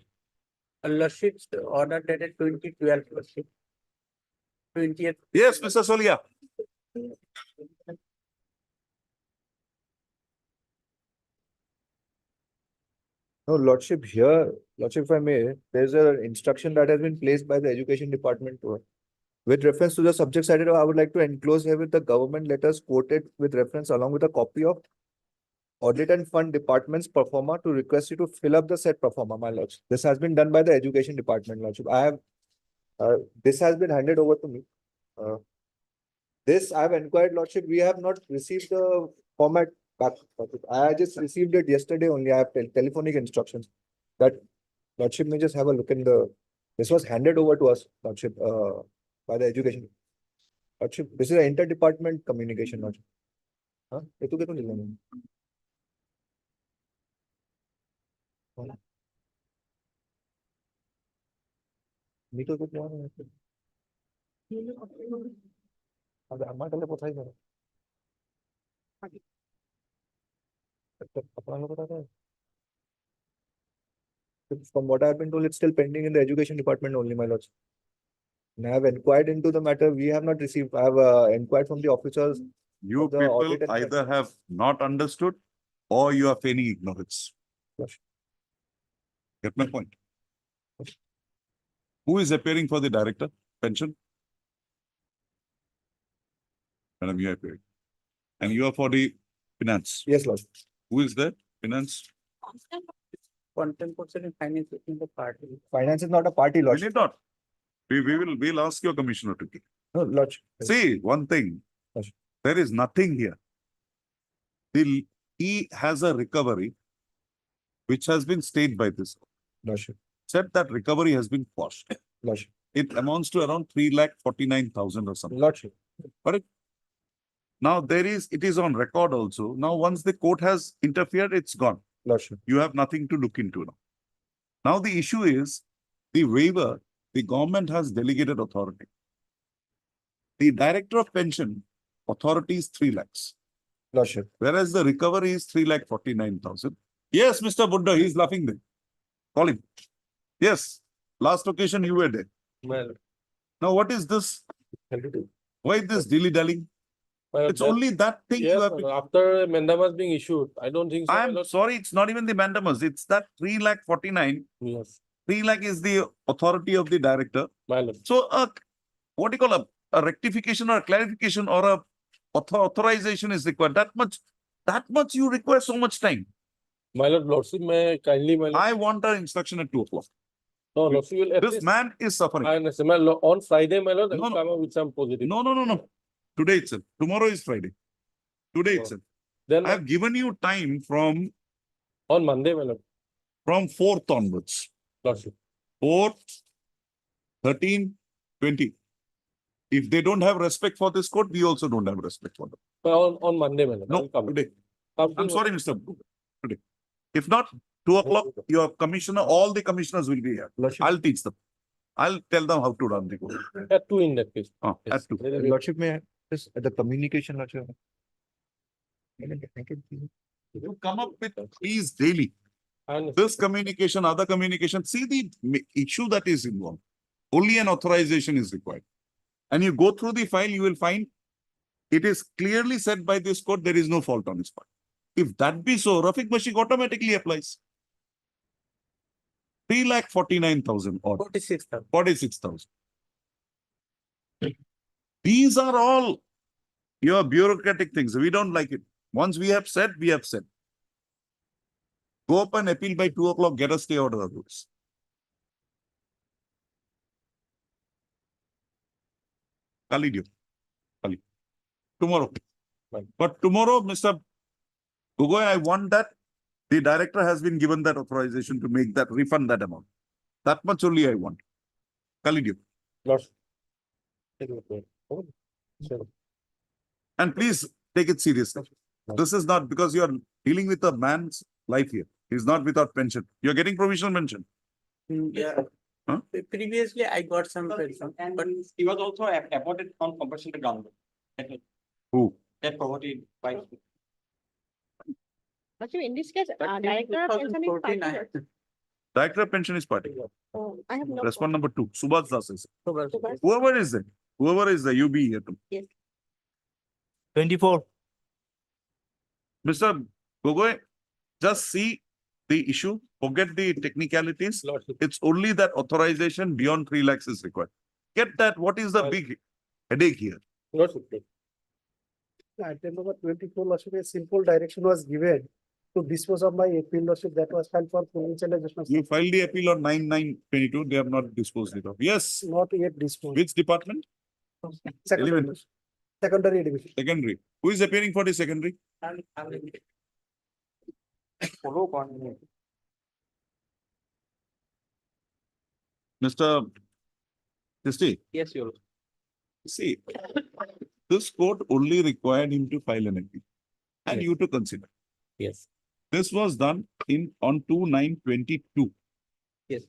Lordship's order dated 2012, Lordship. 20th. Yes, Mr. Solia. No, Lordship, here, Lordship, if I may, there's an instruction that has been placed by the Education Department to with reference to the subject cited, I would like to enclose here with the government letters quoted with reference along with a copy of Audit and Fund Department's performer to request you to fill up the said performer, my lordship. This has been done by the Education Department, lordship. I have, this has been handed over to me. This I have inquired, lordship. We have not received the format back. Lordship. I just received it yesterday only. I have telephonic instructions that lordship may just have a look in the, this was handed over to us, lordship, by the education. Lordship, this is an inter-department communication, lordship. Huh? ये तो क्या तो लिखा मैंने? मी तो कुछ नहीं है। अब अम्मा कल पता ही करो। अपना लोग बताता है। From what I have been told, it's still pending in the education department only, my lords. And I have inquired into the matter. We have not received. I have inquired from the officers. You of the people audit and either have not understood or you are feigning ignorance. Yes. Get my point? Who is appearing for the director pension? Madam, you are appearing. And you are for the finance. Yes, lord. Who is there? Finance? Contempt proceeding finance in the party. Finance is not a party, Will lordship. it not? We'll ask your commissioner to give. No, lordship. See, one thing, Yes. there is nothing here. He has a recovery which has been stayed by this. Lordship. Said that recovery has been quashed. Lordship. It amounts to around 3,49,000 or something. Lordship. Correct? Now it is on record also. Now, once the court has interfered, it's gone. Lordship. You have nothing to look into now. Now, the issue is the waiver, the government has delegated authority. The director of pension authority is 3 lakhs, Lordship. whereas the recovery is 3,49,000. Yes, Mr. Buddha, he's laughing there. Call him. Yes, last occasion you were there. Well, Now, what is this? Why this dilly-dallying? It's only that thing you have. after mandamus being issued, I don't think so. I'm sorry, it's not even the mandamus. It's that 3,49,000 Yes. 3 lakh is the authority of the director. My lord. So, what do you call a rectification or a clarification or a authorization is required. That much you require so much time. My lord, lordship, may kindly, my I want an instruction at 2 o'clock. No, lordship will at This least, man is suffering. I understand, my lord, on Friday, my lord, I No, will no. come up with some positive. No. Today itself. Tomorrow is Friday. Today Oh. itself. Then I have given you time from on Monday, my lord, 4th onwards. lordship. 4th, 13, 20. If they don't have respect for this court, we also don't have respect for them. On Monday, my lord. I No, will come. today. Come I'm to- sorry, Mr. Today. If not, 2 o'clock, your commissioner, all the commissioners will be here. Lordship, I'll teach them. I'll tell them how to run the court. At 2 in that case. At 2. Lordship, may I just, the communication, Lordship. You come up with please daily. I understand. This communication, other communication, see the issue that is involved. Only an authorization is required. And you go through the file, you will find it is clearly said by this court, there is no fault on his part. If that be so, Rafiq Mashik automatically applies. 3,49,000 or 46,000. 46,000. These are all your bureaucratic things. We don't like it. Once we have said, we have said. Go up and appeal by 2 o'clock, get a stay order of those. Kali due. Kali. Tomorrow. Right. But tomorrow, Mr. Gogoi, I want that the director has been given that authorization to make that refund that amount. That much only I want. Kali due. Lordship. Take it away. Oh, sure. And please take it seriously. This is not because you are dealing with a man's life here. He's not without pension. You're getting provisional pension. Yeah. Huh? Previously, I got some pension, but he was also appointed on compulsory ground. Who? That property by. Actually, in this case, director of pension is party. 2014, Director of pension is party. Oh, I have no. Respond number 2. Subhash Das is. Subhash. Whoever is there. Whoever is there, you be here too. 24. Mr. Gogoi, just see the issue, forget the technicalities. Lordship. It's only that authorization beyond 3 lakhs is required. Get that. What is the big headache here? Lordship. Item number 24, Lordship, a simple direction was given to dispose of my appeal, Lordship, that was filed for provincial adjustment. You filed the appeal on 9/9/22. They have not disposed it of. Yes. Not yet disposed. Which department? Secondary, Eleven. secondary division. Secondary. Who is appearing for the secondary? Mr. Christie, Yes, your. see, this court only required him to file an appeal and Yes. you to consider. Yes. This was done on 2/9/22. Yes.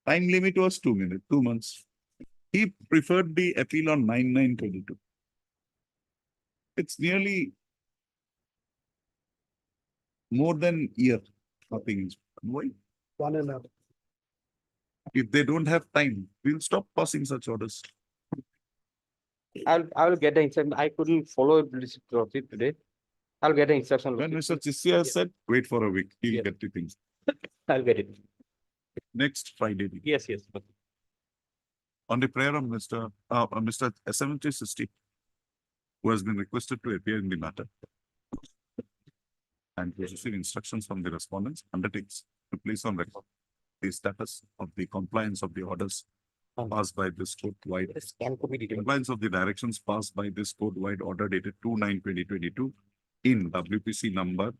Time limit was 2 minutes, 2 months. He preferred the appeal on 9/9/22. It's nearly more than year. Nothing is. Why? 1.5. If they don't have time, we'll stop passing such orders. I will get the instruction. I couldn't follow this lordship today. I'll get the instruction. When lordship. Mr. Chisya has said, wait for a week, he'll Yeah. get the things. I'll get it. Next Friday, Yes, yes. on the prayer of Mr. SMT 60, who has been requested to appear in the matter and to receive instructions from the respondents, undertakes to place on record the status of the compliance of the orders passed by this court-wide, compliance of the directions passed by this court-wide order dated 2/9/2022 in WPC number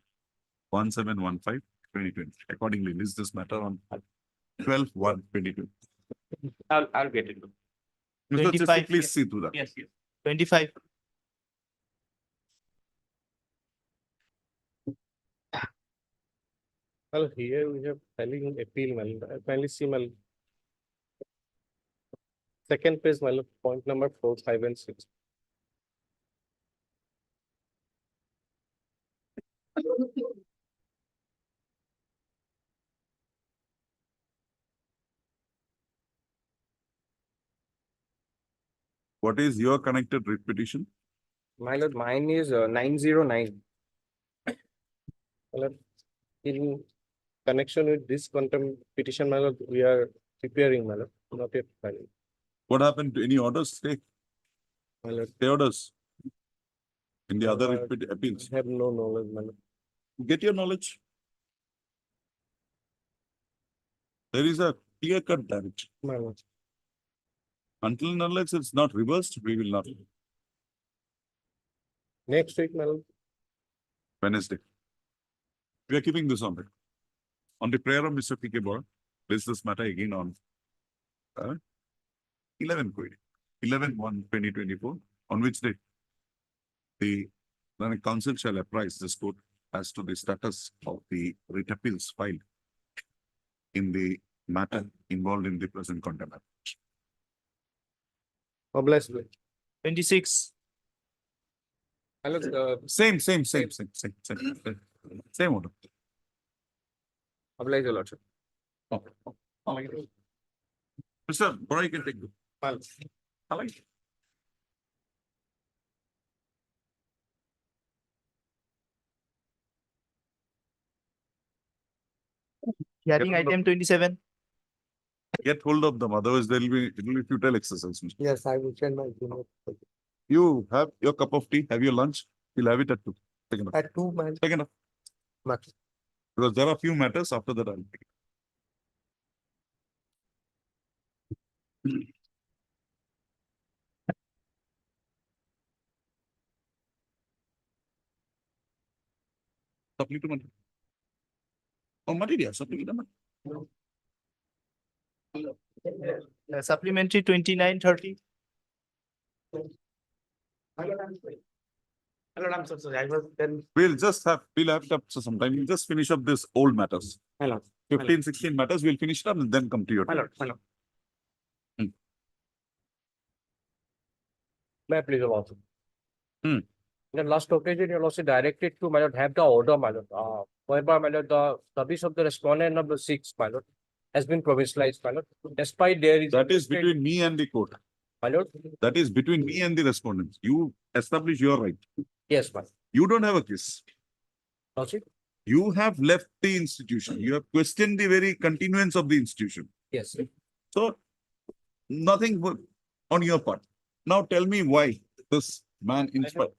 1715/2020. Accordingly, list this matter on 12/1/22. I'll get it. Mr. 25, Chisti, please yes. see to that. Yes, yes. 25. Well, here we have filing appeal, mal. I finally see mal. Second page, mal, point number 4, 5 and 6. What is your connected writ petition? My lord, mine is 909. Well, in connection with this contempt petition, my lord, we are preparing, my lord, not yet filing, What happened to any orders? Stay, my lord. stay orders. In the other Uh, appeals, I have no knowledge, my lord. get your knowledge. There is a clear cut direction. My lord. Until and unless it's not reversed, we will not. Next week, my lord. Wednesday. We are keeping this on record. On the prayer of Mr. P.K. Bora, this matter again on 11/1/2024, on which day the Learned Council shall apprise this court as to the status of the writ appeals filed in the matter involved in the present contempt application. Obliged, my 26. lord. Same order. Obliged, your lordship. Mr. Bora, you can take the. My lord. I like it. Hearing Get hold of- item 27. Get hold of them, otherwise it will be futile exercise. Mr. Yes, I will send my email. You have your cup of tea, have your lunch, you'll have it at 2. Second, At 2, man. second, Max. because there are few matters after that I'll take it. Supplementary matter. Oh, material, supplementary matter. Supplementary 29, 30. I'm so sorry. I was then. We'll have to, so sometime, we'll just finish up this old matters. My lord, 15, 16 matters, we'll finish it up and then come to your. my lord, my lord. Hmm. May I please also? Hmm. The last occasion, you also directed to my lord, have the order, my lord, whereby my lord, the service of the respondent number 6, my lord, has been provincialized, my lord, despite there is. That is between me and the court. My lord, That is between me and the respondents. You establish your right. yes, my You don't have a case. lordship, You have left the institution. You have questioned the very continuance of the institution. yes. So nothing on your part. Now tell me why this man inspired.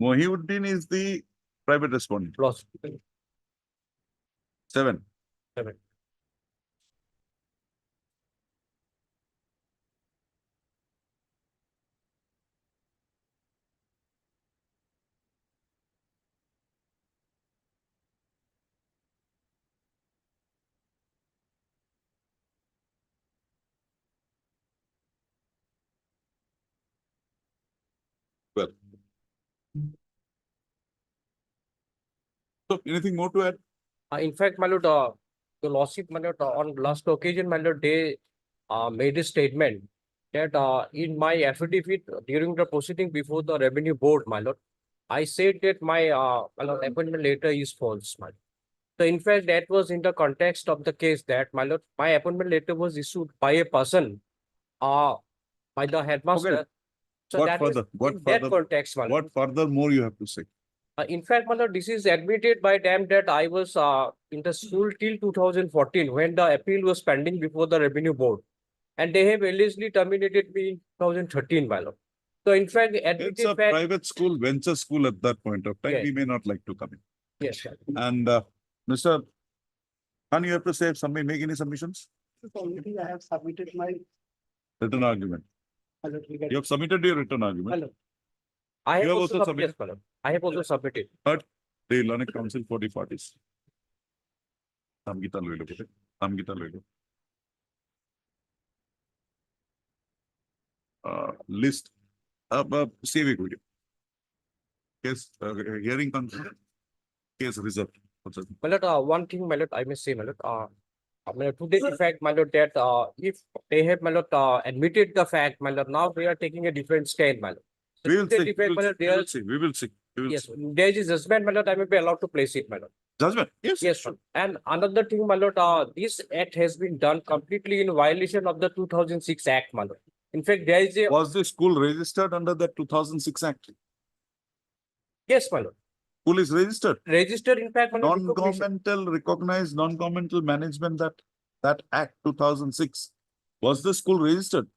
Mohiuddin is the private respondent. Lost. 7. 7. Well. So anything more to add? In fact, my lord, the lordship, my lord, on last occasion, my lord, they made a statement that in my affidavit during the proceeding before the revenue board, my lord, I said that my lord, appointment letter is false, my lord. So in fact, that was in the context of the case that, my lord, my appointment letter was issued by a person by the headmaster. Okay. So What that is further? What in that further? context, my lord. What further more you have to say? In fact, my lord, this is admitted by them that I was in the school till 2014 when the appeal was pending before the revenue board. And they have allegedly terminated me in 2013, my lord. So in fact, It's admitted a fact. private school, venture school at that point of time. Yes. We may not like to come in. Yes, sir. And Mr. Khan, you have to say something, make any submissions? Already I have submitted my. Written argument. You have submitted your written argument. Hello. I You have have also also submitted, yes, my lord. I have also submitted. The Learned Council for the parties. Samgita Loilo. Samgita Loilo. List. CV video. Case, hearing concluded. Case reserved. What's that? My lord, one thing, my lord, I may say, my lord, To this effect, my lord, that if they have, my lord, admitted the fact, my lord, now they are taking a different stand, my lord. So We will to that see, effect, my lord, we they are- will see, we will see. We will Yes, see. there is a judgment, my lord, I may be allowed to place it, my lord. Judgment, yes. Yes, sir. And another thing, my lord, this act has been done completely in violation of the 2006 Act, my lord. In fact, there is a, Was the school registered under the 2006 Act? yes, my lord, School is registered. registered, in fact, my lord, recognition. Non-governmental, recognized non-governmental management that Act 2006. Was the school registered?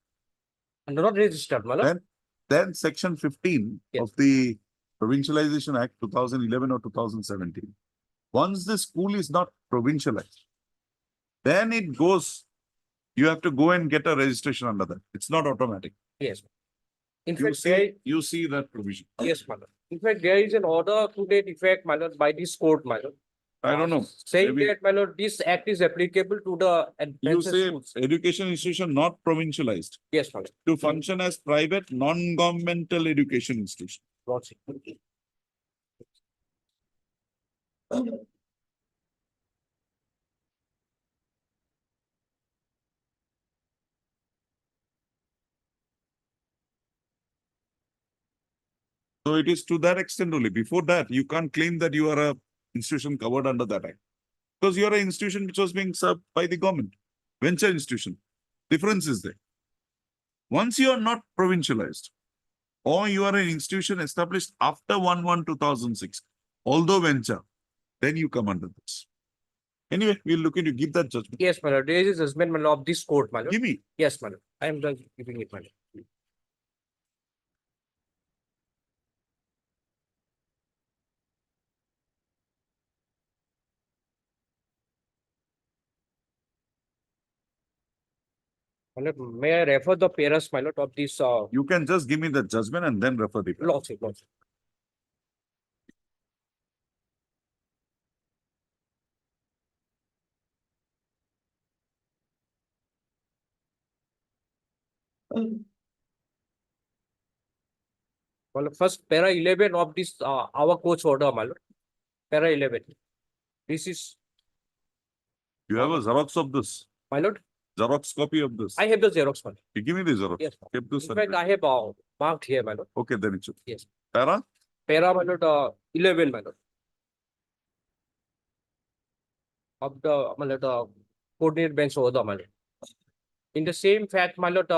Not registered, my lord. Then section 15 Yes. of the Provincialization Act 2011 or 2017. Once the school is not provincialized, then it goes, you have to go and get a registration under that. It's not automatic. Yes. In You fact, there, see, you see that provision. yes, my lord. In fact, there is an order to that effect, my lord, by this court, my lord. I don't know. Saying Maybe that, my lord, this act is applicable to the you advanced say schools. education institution not provincialized Yes, my lord. to function as private non-governmental education institution. Lordship. So it is to that extent only. Before that, you can't claim that you are a institution covered under that act. Because you are an institution which was being served by the government. Venture institution. Difference is there. Once you are not provincialized, or you are an institution established after 1/1/2006, although venture, then you come under this. Anyway, we'll look into, give that judgment. Yes, my lord, there is a judgment, my lord, of this court, my lord. Give me. Yes, my lord. I am just giving it, my lord. My lord, may I refer the paras, my lord, of this You can just give me the judgment and then refer the. lordship, lordship. My lord, first para 11 of this our coach order, my lord. Para 11. This is, You have a Xerox of this, my lord, Xerox copy of this. I have the Xerox, my lord. You give me the Xerox. Yes. Keep this. In fact, I have marked here, my lord. Okay, then it's okay. Yes. Para? Para, my lord, 11, my lord. Of the, my lord, coordinate bench order, my lord. In the same fact, my lord,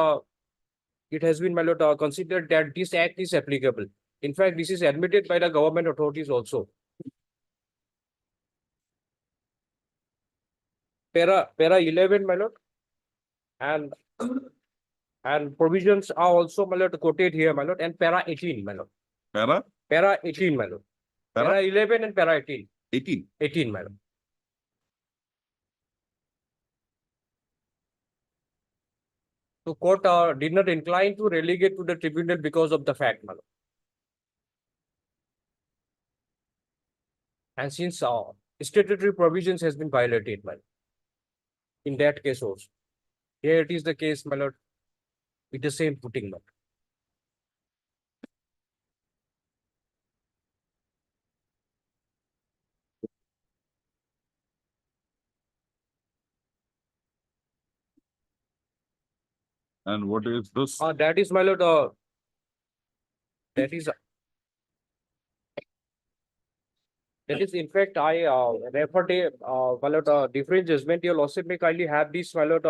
it has been, my lord, considered that this act is applicable. In fact, this is admitted by the government authorities also. Para 11, my lord. And provisions are also, my lord, quoted here, my lord, and para 18, my lord. Para? Para 18, my lord. Para? Para 11 and para 18. 18. 18, my lord. So court did not incline to relegate to the tribunal because of the fact, my lord. And since statutory provisions has been violated, my lord, in that case also. Here it is the case, my lord, with the same footing, my lord. And what is this? That is, my lord, that is in fact, I referred a, my lord, different judgment. Your lordship may kindly have this, my lord,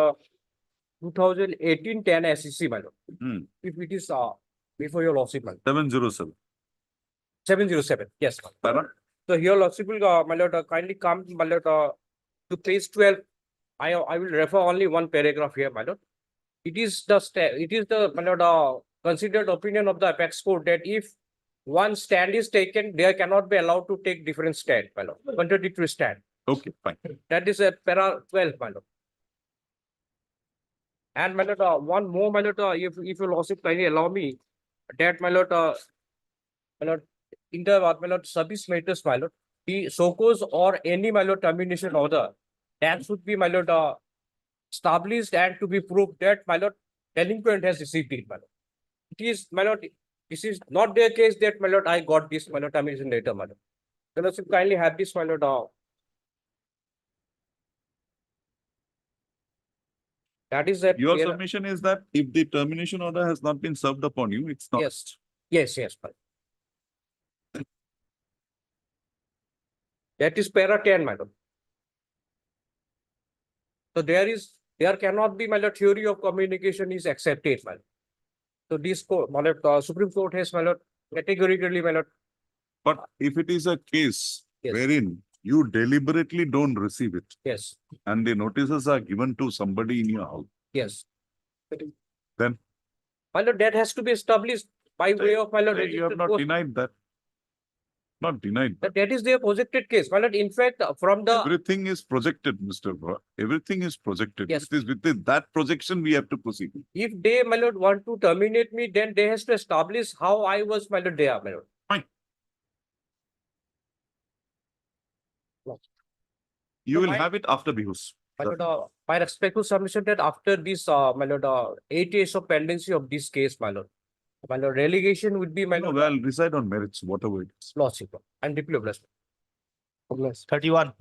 2018-10 SEC, my lord. Hmm. If it is before your lordship, my lord. 707. 707, yes. Para? So here lordship will, my lord, kindly come, my lord, to page 12. I will refer only one paragraph here, my lord. It is the, my lord, considered opinion of the apex court that if one stand is taken, there cannot be allowed to take different stand, my lord, contradictory stand. Okay, fine. That is a para 12, my lord. And my lord, one more, my lord, if your lordship kindly allow me, that my lord, in the my lord, service matters, my lord, the SOCOs or any, my lord, termination order, that should be, my lord, established and to be proved that, my lord, delinquent has received it, my lord. It is, my lord, this is not the case that, my lord, I got this, my lord, termination later, my lord. Your lordship kindly have this, my lord, That is that. Your there- submission is that if the termination order has not been served upon you, it's not. Yes, yes, yes. My lord. That is para 10, my lord. So there cannot be, my lord, theory of communication is accepted, my lord. So this court, my lord, Supreme Court has, my lord, categorically, my lord, But if it is a case Yes. wherein you deliberately don't receive it yes, and the notices are given to somebody in your house, yes. then My lord, that has to be established by way of, my lord. you have registered not post. denied that. Not denied that. That is their projected case. My lord, in fact, from the, Everything is projected, Mr. Bra. Everything is projected. Yes. It is within that projection we have to proceed. if they, my lord, want to terminate me, then they has to establish how I was, my lord, there, my lord. Fine. You So will my- have it after Bihus. My lord, my respectful submission that after this, my lord, 8 years of pendency of this case, my lord, relegation would be, my No, lord, well, decide on merits, whatever it is. lordship. I'm deeply obliged. 31.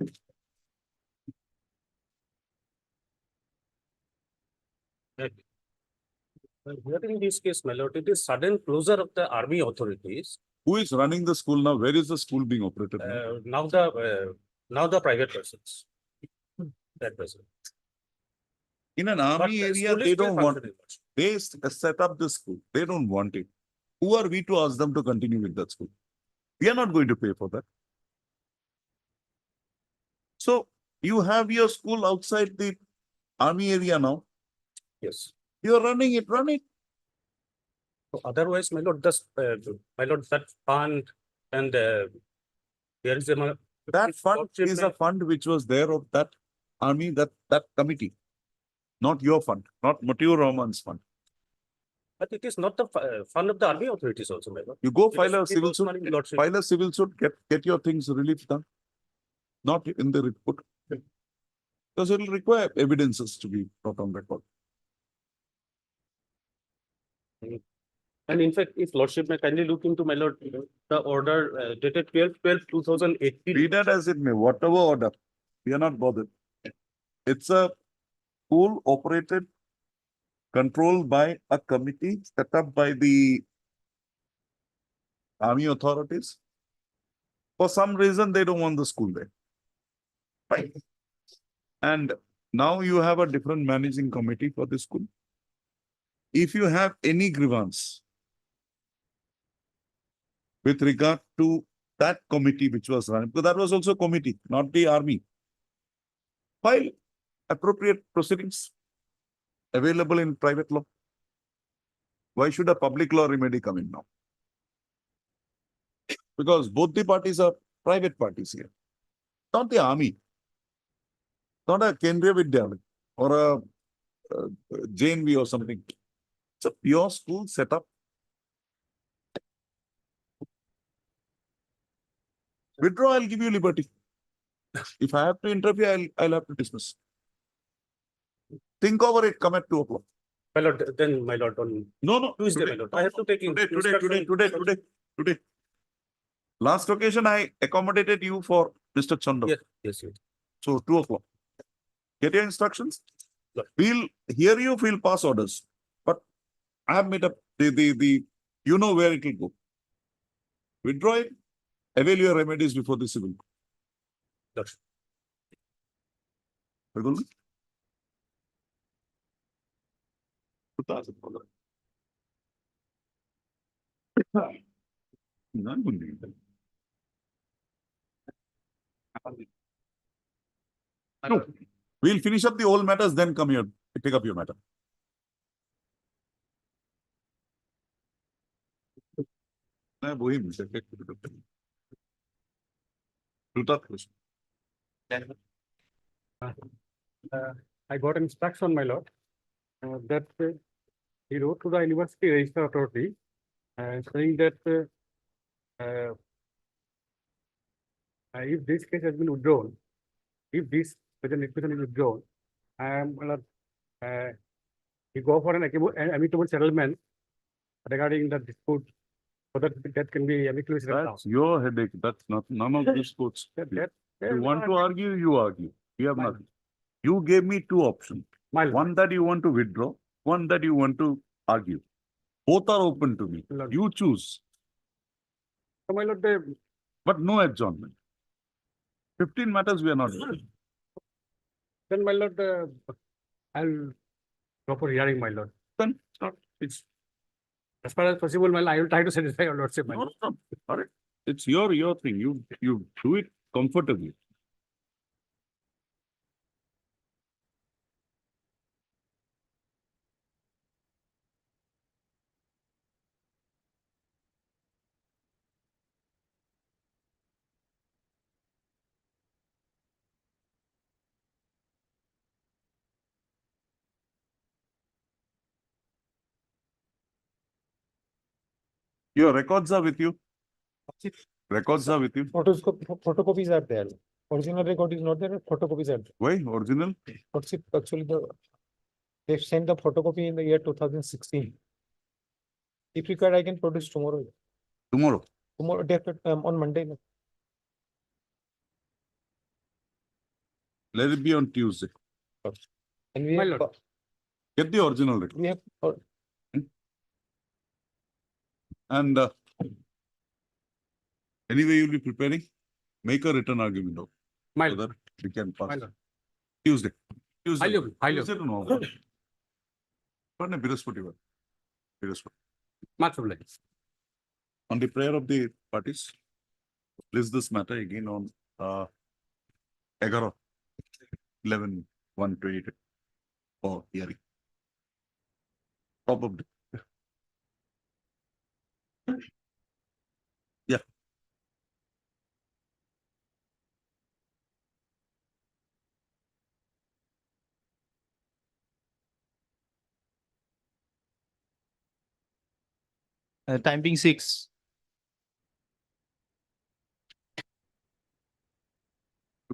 Hearing this case, my lord, it is sudden closure of the army authorities. Who is running the school now? Where is the school being operated now? Now the private persons. That person. In an But army the area, school is they still don't want, functioning. they set up the school. They don't want it. Who are we to ask them to continue with that school? We are not going to pay for that. So you have your school outside the army area now. Yes. You are running it, run it. So otherwise, my lord, that fund and there is a. That fund Lordship is may- a fund which was there of that army, that committee. Not your fund, not Matiu Rahman's fund. But it is not the fund of the army authorities also, my lord. You go It file is a civil people's suit, money, lordship. file a civil suit, get your things relief done. Not in the report. Because it will require evidences to be brought on record. And in fact, if lordship may kindly look into, my lord, the order dated 12/12/2018. Be that as it may, whatever order, we are not bothered. It's a school operated, controlled by a committee set up by the army authorities. For some reason, they don't want the school there. Fine. And now you have a different managing committee for the school. If you have any grievance with regard to that committee which was run, because that was also a committee, not the army, file appropriate proceedings available in private law. Why should a public law remedy come in now? Because both the parties are private parties here, not the army, not a Kendriya Vidyalaya or a JNV or something. It's a pure school setup. Withdraw, I'll give you liberty. If I have to interfere, I'll have to dismiss. Think over it, come at 2 o'clock. My lord, then, my lord, on No. Tuesday, my lord, I have to take in. Today. Last occasion, I accommodated you for Mr. Chandra. Yes. So 2 o'clock. Get your instructions. Sure. We'll hear you, we'll pass orders. But I have made up you know where it will go. Withdraw it, avail your remedies before the civil. Sure. We're going. No, we'll finish up the old matters, then come here, take up your matter. मैं वही मिल I got instruction, my lord, that he wrote to the University Register Authority saying that if this case has been withdrawn, if this present expression is withdrawn, we go for an amicable settlement regarding the dispute, so that can be amicably settled down. That's your headache. That's not, none of this courts. You want to argue, you argue. We have nothing. You gave me 2 options. My lord, one that you want to withdraw, one that you want to argue. Both are open to me. Lord. You choose, my lord, the but no adjournment. 15 matters we are not doing. then my lord, I'll go for hearing, my lord. Then start. It's as far as possible, my lord, I will try to satisfy your lordship, my No, lord. no, all right. It's your thing. You do it comfortably. Your records are with you. Records are with you. Photocopies are there. Original record is not there, photocopies are there. Why? Original? What's it actually they've sent the photocopy in the year 2016. If required, I can produce tomorrow. Tomorrow. Tomorrow, on Monday. no. Let it be on Tuesday. And we My have, lord. Get the original record. we have, And anyway, you'll be preparing. Make a written argument out. My So lord, that we can pass. my lord. Tuesday. Tuesday. High Tuesday to November. But no, Birispati. Much obliged. On the prayer of the parties, list this matter again on 11/1/22 for hearing. Probably. Yeah. Time being 6.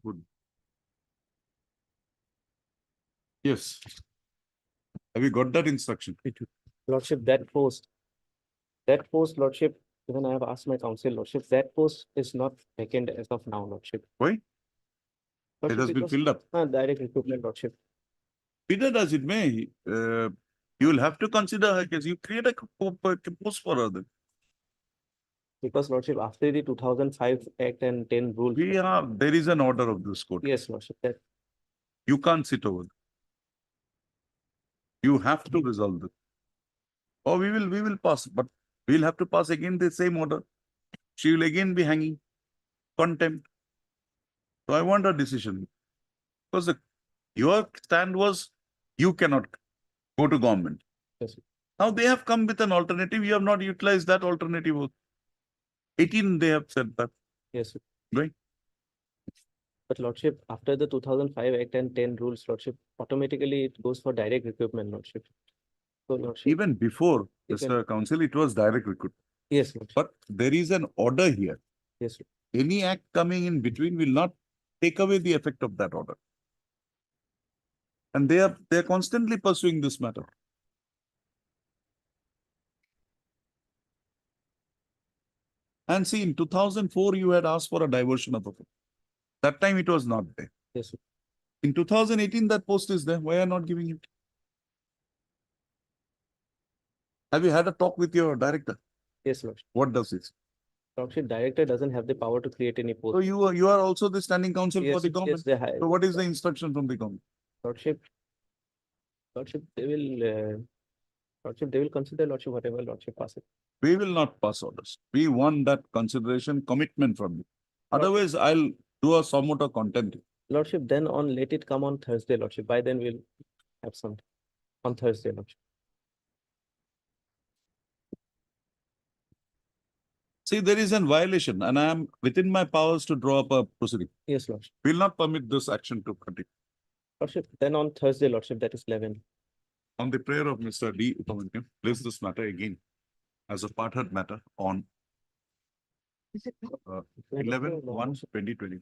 Good. Yes. Have you got that instruction? Lordship, that post, Lordship, even I have asked my council, Lordship, that post is not vacant as of now, Lordship. Why? It Lordship, has been because- filled up. Direct recruitment, Lordship. Be that as it may, you will have to consider her case. You create a post for her then. Because Lordship, after the 2005 Act and 10 rule. There is an order of this court. Yes, Lordship, that, You can't sit over. You have to resolve this. Or we will pass, but we'll have to pass again the same order. She will again be hanging. Contempt. So I want a decision. Because your stand was, you cannot go to government. Yes, sir. Now they have come with an alternative. You have not utilized that alternative. 18 they have said that. yes. sir. Right. But Lordship, after the 2005 Act and 10 rules, Lordship, automatically it goes for direct recruitment, Lordship. So Lordship, Even before, Even- Mr. Council, it was direct recruit. yes, Lordship. But there is an order here. Yes, sir. Any act coming in between will not take away the effect of that order. And they are constantly pursuing this matter. And see, in 2004, you had asked for a diversion of the post. That time it was not there. Yes, sir. In 2018, that post is there. Why are you not giving it? Have you had a talk with your director? Yes, Lordship. What does it? Lordship, director doesn't have the power to create any post. So you are also the standing counsel for Yes, the yes, government. they have. So what is the instruction from the government? Lordship, they will consider Lordship whatever Lordship passes. We will not pass orders. We want that consideration, commitment from you. Otherwise, I'll do a somewhat of contempt. Lordship, then let it come on Thursday, Lordship. By then we'll have something on Thursday, Lordship. See, there is a violation and I am within my powers to draw up a proceeding. Yes, Lordship. Will not permit this action to continue. Lordship, then on Thursday, Lordship, that is 11. On the prayer of Mr. D. Upamanyu, place this matter again as a part-heard matter on 11/1/2020.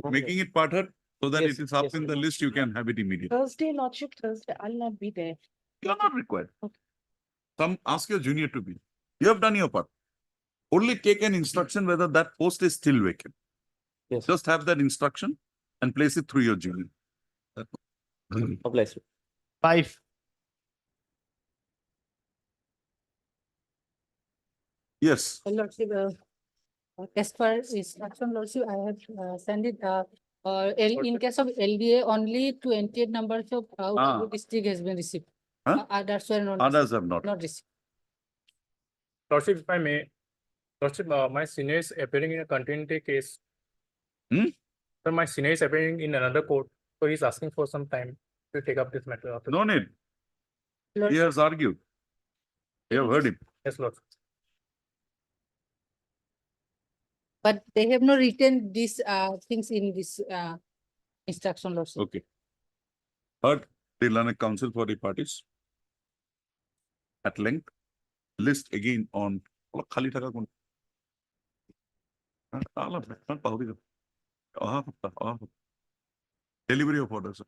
Making it part-heard so that Yes, it is up yes, in the list, you can have it immediately. Thursday, Lordship, Thursday, I'll not be there. You are not required. Okay. Ask your junior to be. You have done your part. Only take an instruction whether that post is still vacant. Yes. Just have that instruction and place it through your junior. Obliged. 5. Yes, Your Lordship, as per instruction, Lordship, I have sent it, in case of LDA, only 28 numbers of Ah. district has been received. Huh? Others were not. others have not. Not received. Lordship, if I may, Lordship, my senior is appearing in a continuity case. Hmm? So my senior is appearing in another court, so he's asking for some time to take up this matter. No need. He Lordship, has argued. You have heard him. Yes, Lord. but they have not written these things in this instruction, Lordship. Okay. Heard the Learned Council for the parties. At length, list again on. खाली टाका कौन? Delivery of orders.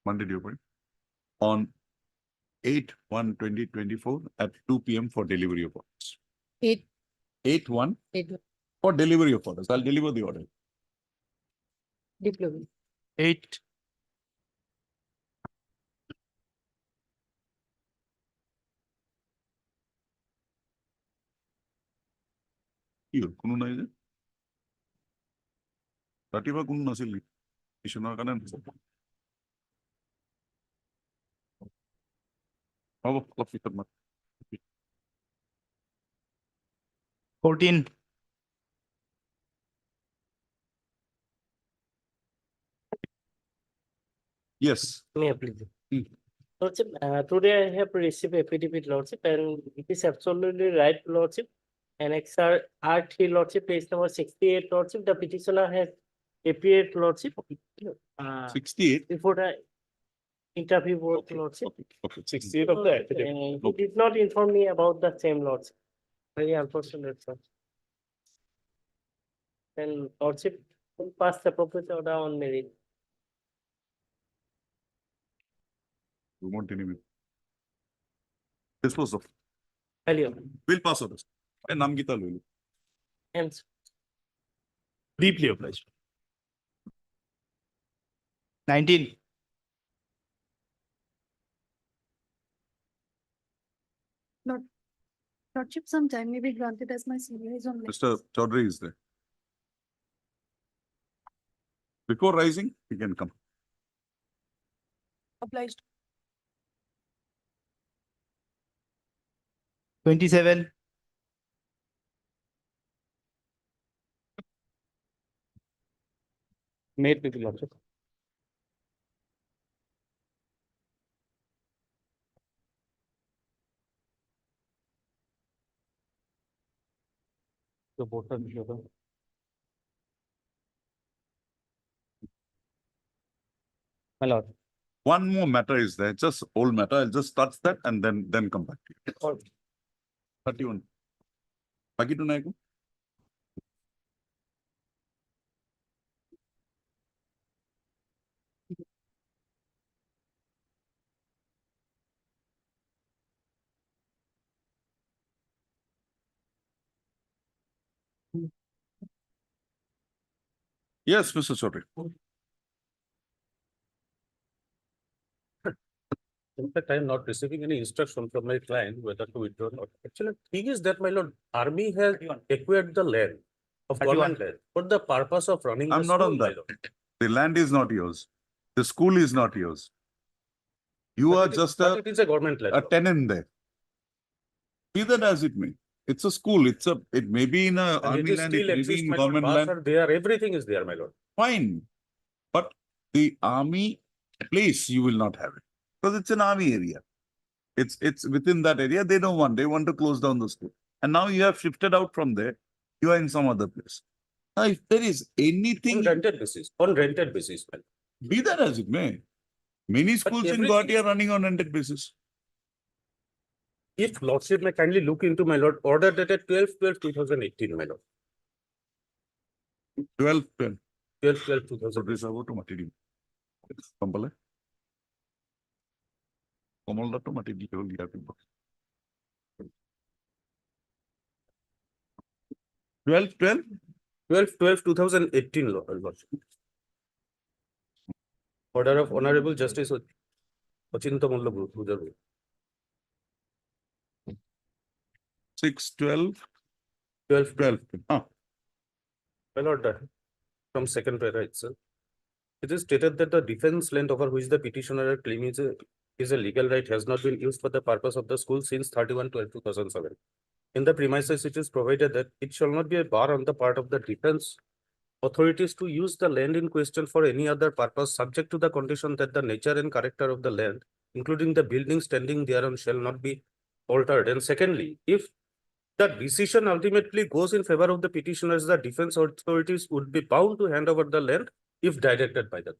Monday delivery. On 8/1/2024 at 2 PM for delivery of orders. 8/1 for delivery of orders. I'll deliver the order. Diploma. 8. কি হ'ল? কোনো নাই যে? ৰাতিপুৱা কোনো নাছিল নেকি? টিউচনৰ কাৰণে নাছিল। হ'ব, অলপ পিছত মাত। 14. Yes. May I please? Hmm. Lordship, today I have received affidavit, Lordship, and it is absolutely right, Lordship. Annexer R3, Lordship, page number 68, Lordship, the petitioner has appeared, Lordship. 68. Before the interview board, Lordship. Okay. 68 of the affidavit. He did not inform me about the same, Lordship. Very unfortunate, sir. And Lordship will pass the proposed order on merit. We want any. Dispose of. Hello. We'll pass orders. And नाम गीता लो. Hence, Deeply obliged. 19. Lordship, some time may be granted as my senior is on. Mr. Chaudhary is there. Before rising, he can come. Obliged. 27. Made with Lordship. The voter. My lord. One more matter is there, just old matter. I'll just touch that and then come back to you. 31. Baki to Naiku? Yes, Mr. Chaudhary. In fact, I am not receiving any instruction from my client whether to withdraw or not. Actually, thing is that, my lord, army has acquired the land of government land for the purpose of running. I'm the not school, on my that. lord. The land is not yours. The school is not yours. You But are it is- just but it is a government land. a tenant there. Be that as it may. It's a school. It may be in a And it army is land, still it may be exists, in my lord. government Bars land. are there, everything is there, my lord. Fine. But the army place, you will not have it. Because it's an army area. It's within that area. They want to close down the school. And now you have shifted out from there. You are in some other place. Now, if there is anything, On rented basis, my lord. be that as it may. Many schools in everything- Guwahati are running on rented basis. If lordship may kindly look into, my lord, order dated 12/12/2018, my lord. 12. 12/12/2018. to Matidi. Kampala. Kamalda to Matidi. 12. 12/12/2018, lordship. Order of Honorable Justice Ochinta Mullo Bujaru. 6/12, 12. 12. My lord, from second para itself. It is stated that the defense land over which the petitioner claim is a legal right has not been used for the purpose of the school since 31/12/2007. In the premises, it is provided that it shall not be a bar on the part of the defense authorities to use the land in question for any other purpose, subject to the condition that the nature and character of the land, including the building standing thereon, shall not be altered. And secondly, if the decision ultimately goes in favor of the petitioners, the defense authorities would be bound to hand over the land if directed by them.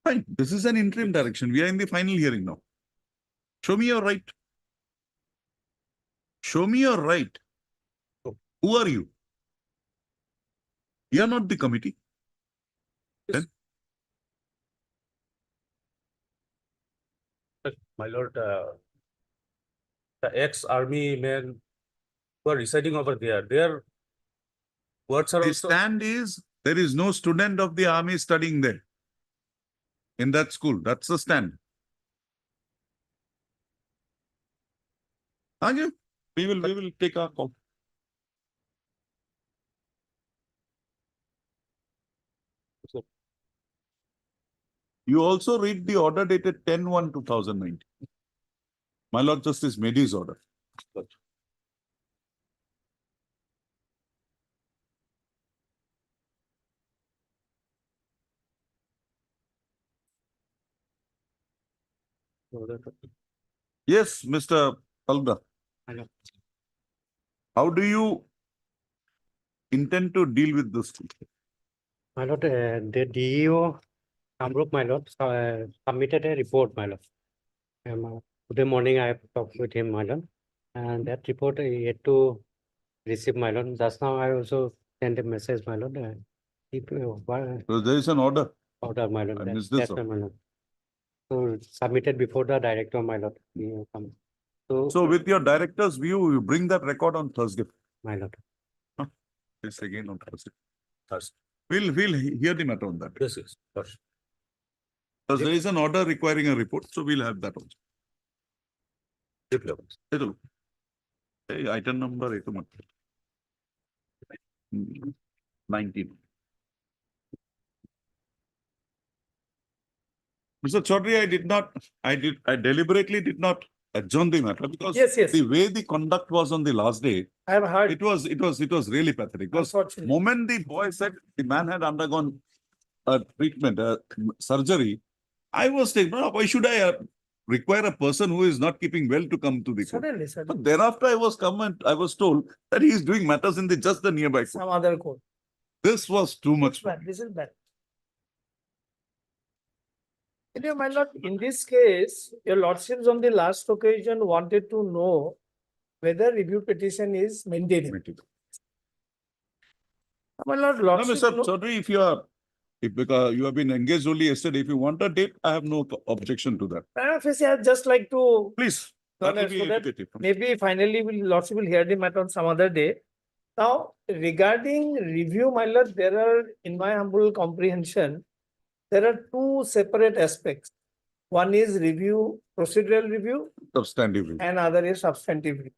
Fine, this is an interim direction. We are in the final hearing now. Show me your right. Show me your right. Who are you? You are not the committee. Then My lord, the ex-army men who are residing over there, their words are the also. stand is, there is no student of the army studying there. In that school, that's the stand. Okay, we will take our call. You also read the order dated 10/1/2019. My Lord Justice made his order. Yes, Mr. Kalda. Hello. How do you intend to deal with this? My lord, the DEO, Kamrup, my lord, submitted a report, my lord. Today morning I have talked with him, my lord, and that report I yet to receive, my lord. Just now I also sent a message, my lord. So there is an order. Order, my lord. I missed this That's one. my lord. So submitted before the director, my lord. So with your director's view, you bring that record on Thursday. My lord. Yes, again on Thursday. We'll hear the matter on that. Yes, yes. Yes. Because there is an order requiring a report, so we'll have that also. It'll. Hey, item number 19. Mr. Chaudhary, I deliberately did not adjourn the matter because Yes, yes. the way the conduct was on the last day, I have heard. it was really pathetic. Because Unfortunately. moment the boy said the man had undergone a treatment, a surgery, I was thinking, no, why should I require a person who is not keeping well to come to the court? Certainly, But certainly. thereafter, I was told that he is doing matters in just the nearby court. Some other court. This was too much. Bad, this is bad. My lord, in this case, your lordships on the last occasion wanted to know whether review petition is maintained. My lord, No, lordship, Mr. Chaudhary, because you have been engaged only yesterday, if you want a date, I have no objection to that. I'd just like to, Please, that will be so that educative. maybe finally lordship will hear the matter on some other day. Now, regarding review, my lord, there are, in my humble comprehension, there are two separate aspects. One is review, procedural review, Substantive. and other is substantive review.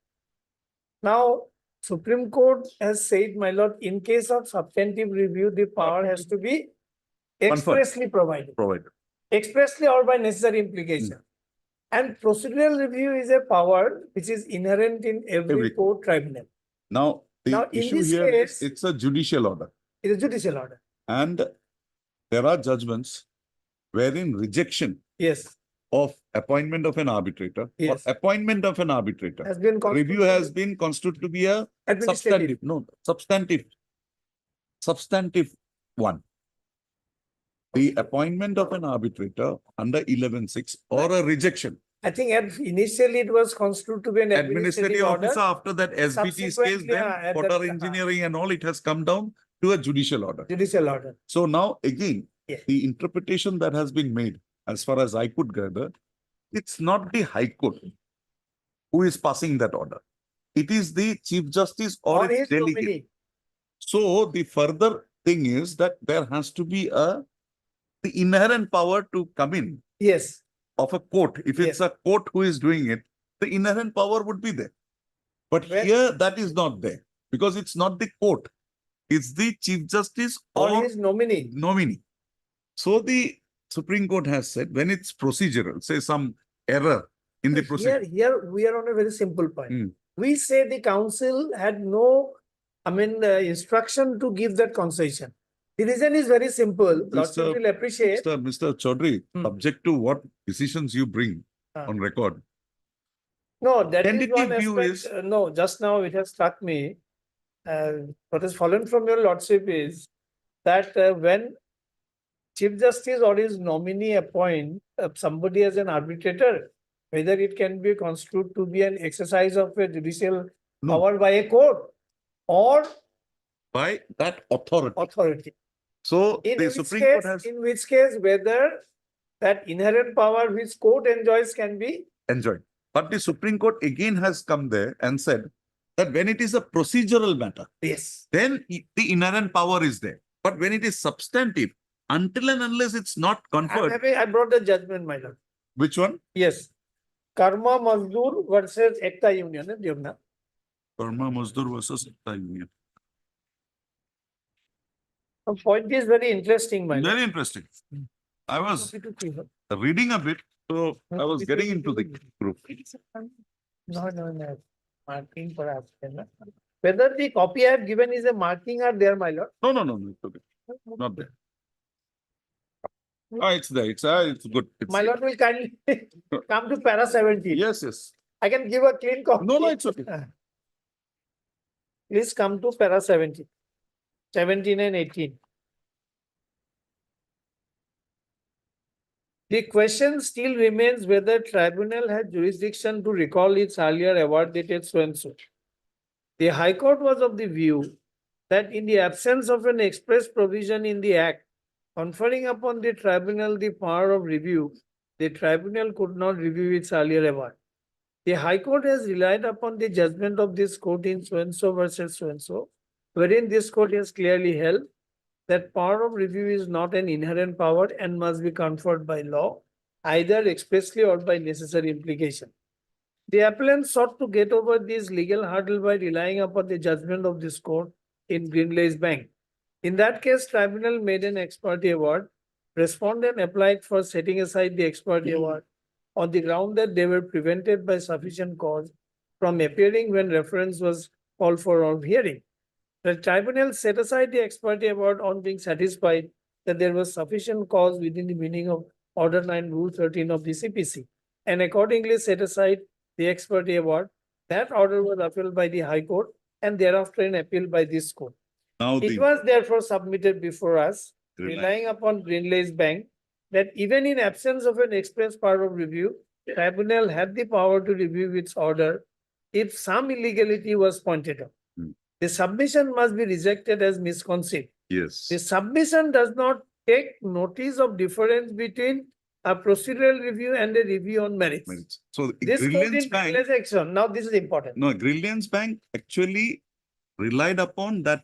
Now, Supreme Court has said, my lord, in case of substantive review, the power has to be expressly provided, expressly or by necessary implication. And procedural review is a power which is inherent in every court tribunal. Now, the Now, in issue this here is case- it's a judicial order. It is a judicial order. And there are judgments wherein rejection Yes, of appointment of an arbitrator or Yes. appointment of an arbitrator. has been. Review has been constituted to be a Administrative. substantive one. The appointment of an arbitrator under 11(6) or a rejection. I think initially it was constituted to be an Administrative order. officer, after that SBT's case, Subsequently, then at Potter that- Engineering and all, it has come down to a judicial order. Judicial order. So now again, Yes. the interpretation that has been made, as far as I could gather, it's not the High Court who is passing that order. It is the Chief Justice or Or its his delegate. nominee. So the further thing is that there has to be the inherent power to come in Yes, of a court. If it's a court who is doing it, the inherent power would be there. But When- here that is not there because it's not the court. It's the Chief Justice or or his nominee. nominee. So the Supreme Court has said when it's procedural, say some error in the procedure. Here we are on a very simple point. Hmm. We say the council had no, instruction to give that concession. The reason is very simple. Lordship Mr. will appreciate. Mr. Chaudhary, Hmm. subject to what decisions you bring Ah. on record. No, that is Tentative one view aspect. is- No, just now it has struck me. What has fallen from your lordship is that when Chief Justice or his nominee appoint somebody as an arbitrator, whether it can be construed to be an exercise of a judicial No. power by a court or By that authority. authority. So In the which Supreme case, Court has in which case, whether that inherent power which court enjoys can be, enjoyed. But the Supreme Court again has come there and said that when it is a procedural matter, yes. then the inherent power is there. But when it is substantive, until and unless it's not conferred, I brought the judgment, my lord. which one? Yes. Karma Mazdoor versus Ekta Union, Devna. Karma Mazdoor versus Ekta Union. The point is very interesting, my lord. Very interesting. I was Copy to Kiva. reading a bit, so I was getting into the group. No. Marking perhaps. Whether the copy I have given is a marking or there, my lord. No, it's okay. Not there. Ah, it's there. It's good. It's My lord will kindly come to para 17. Yes. I can give a clean copy. No, it's okay. Please come to para 17. 17 and 18. The question still remains whether tribunal has jurisdiction to recall its earlier award dated so and so. The High Court was of the view that in the absence of an express provision in the Act conferring upon the tribunal the power of review, the tribunal could not review its earlier award. The High Court has relied upon the judgment of this court in so and so versus so and so, wherein this court has clearly held that power of review is not an inherent power and must be conferred by law, either expressly or by necessary implication. The appellant sought to get over this legal hurdle by relying upon the judgment of this court in Greenlace Bank. In that case, tribunal made an ex parte award. Respondent applied for setting aside the ex parte award on the ground that they were prevented by sufficient cause from appearing when reference was called for on hearing. The tribunal set aside the ex parte award on being satisfied that there was sufficient cause within the meaning of Order 9, Rule 13 of the CPC, and accordingly set aside the ex parte award. That order was upheld by the High Court and thereafter an appeal by this court. Now It the was therefore submitted before us, Greenlace. relying upon Greenlace Bank, that even in absence of an express power of review, tribunal had the power to review its order if some illegality was pointed out. Hmm. The submission must be rejected as misconceived. yes. The submission does not take notice of difference between a procedural review and a review on merits. Merits. So This court Brilliance in Bank, Greenlace action, now this is important. no, Brilliance Bank actually relied upon that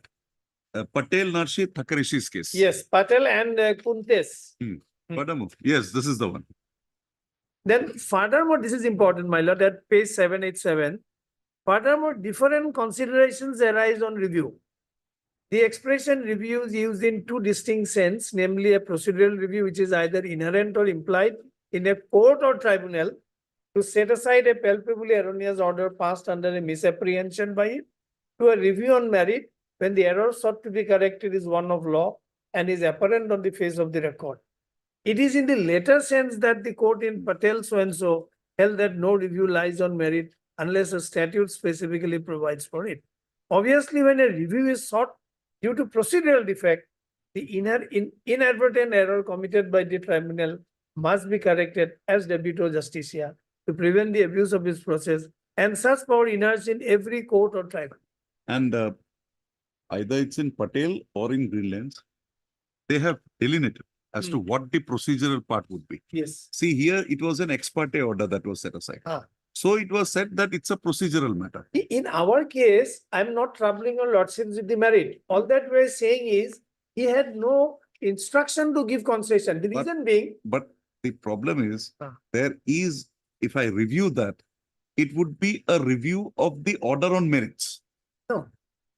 Patel Narshi Thakareshi's case. Yes, Patel and Kuntes. Furthermore, yes, this is the one. Then furthermore, this is important, my lord, at page 787. Furthermore, different considerations arise on review. The expression review is used in two distinct sense, namely a procedural review, which is either inherent or implied in a court or tribunal to set aside a palpably erroneous order passed under a misapprehension by it, to a review on merit when the error sought to be corrected is one of law and is apparent on the face of the record. It is in the latter sense that the court in Patel so and so held that no review lies on merit unless a statute specifically provides for it. Obviously, when a review is sought due to procedural defect, the inadvertent error committed by the tribunal must be corrected as debito justicia to prevent the abuse of its process, and such power inheres in every court or tribunal. And either it's in Patel or in Greenlands, they have delineated as to what the procedural part would be. Yes. See, here it was an ex parte order that was set aside. Ah. So it was said that it's a procedural matter. In our case, I'm not troubling your lordships with the merit. All that we're saying is he had no instruction to give concession. The But- reason being, But the problem is, Ah. there is, if I review that, it would be a review of the order on merits. No.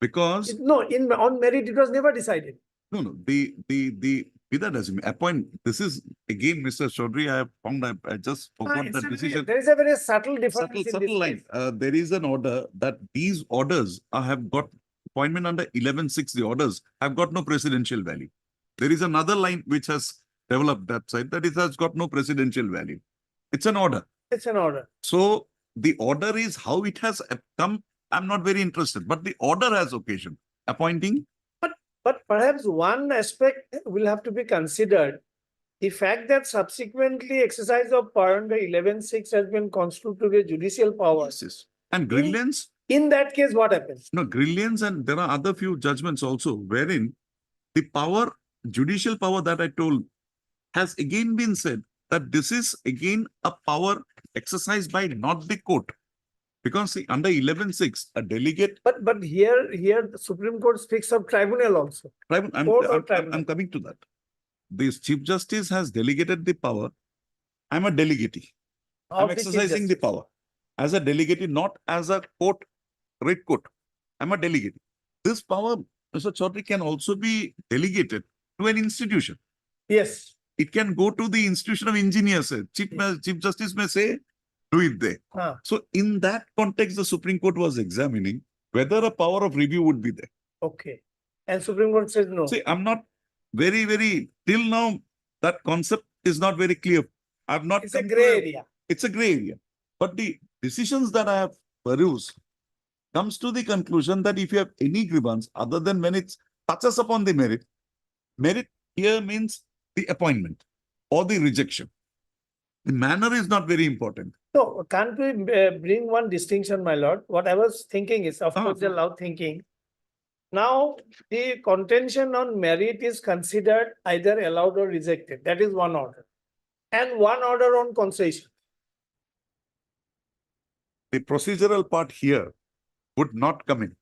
Because, no, on merit, it was never decided. no, with that as appoint, this is again, Mr. Chaudhary, I have found, I just forgot It's the a decision. There is a very subtle difference Subtle, in this subtle line. case. There is an order that these orders have got appointment under 11.6, the orders have got no presidential value. There is another line which has developed that side that it has got no presidential value. It's an order. It's an order. So the order is how it has come. I'm not very interested, but the order has occasion appointing. But perhaps one aspect will have to be considered. The fact that subsequently exercise of power under 11.6 has been construed to be a judicial power. Yes. And Grillians, In that case, what happens? no, Grillians, and there are other few judgments also wherein the power, judicial power that I told has again been said that this is again a power exercised by not the court. Because see, under 11.6, a delegate, But here the Supreme Court speaks of tribunal also. I'm Court or tribunal? coming to that. This Chief Justice has delegated the power. I'm a delegate. I'm of the Chief exercising the Justice. power as a delegate, not as a court, red court. I'm a delegate. This power, Mr. Chaudhary, can also be delegated to an institution. Yes. It can go to the institution of engineers. Chief Justice may say, do it there. Ah. So in that context, the Supreme Court was examining whether a power of review would be there. Okay. And Supreme Court says no. See, I'm not till now, that concept is not very clear. I've not. It's a come to gray area. It's a gray area. But the decisions that I have perused comes to the conclusion that if you have any grievance other than when it touches upon the merit here means the appointment or the rejection. The manner is not very important. No, can't we bring one distinction, my lord? What I was thinking is, of Ah, course, the loud thinking. Now, the contention on merit is considered either allowed or rejected. That is one order. And one order on concession. The procedural part here would not come in.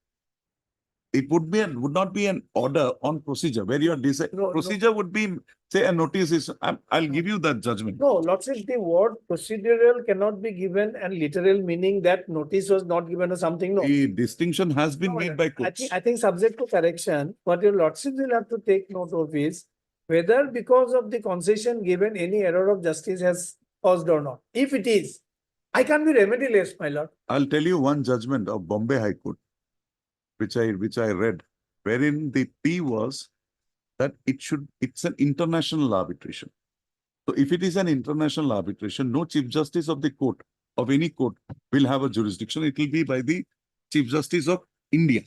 It would not be an order on procedure where you are deciding. No, no. Procedure would be, say, a notice is, I'll give you that judgment. No, Lordship, the word procedural cannot be given and literal meaning that notice was not given or something. No. The distinction has been No, made by courts. I think subject to correction, what your lordship will have to take note of is whether because of the concession given any error of justice has caused or not. If it is, I can't be remediless, my lord. I'll tell you one judgment of Bombay High Court, which I read, wherein the plea was that it's an international arbitration. So if it is an international arbitration, no Chief Justice of the court, of any court, will have a jurisdiction. It will be by the Chief Justice of India.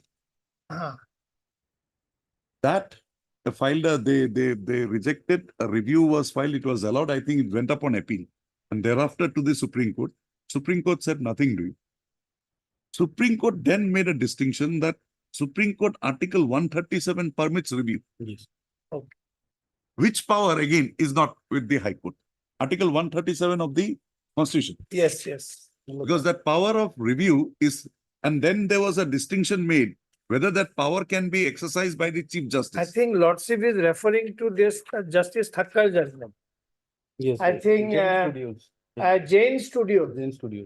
Ah, That they rejected, a review was filed, it was allowed, I think it went up on appeal. And thereafter to the Supreme Court. Supreme Court said nothing to it. Supreme Court then made a distinction that Supreme Court Article 137 permits review. Yes. Okay. Which power again is not with the High Court. Article 137 of the Constitution. yes, yes. Because that power of review is, and then there was a distinction made whether that power can be exercised by the Chief Justice. I think lordship is referring to this Justice Thakkar judgment. Yes. I think, Jain Studio.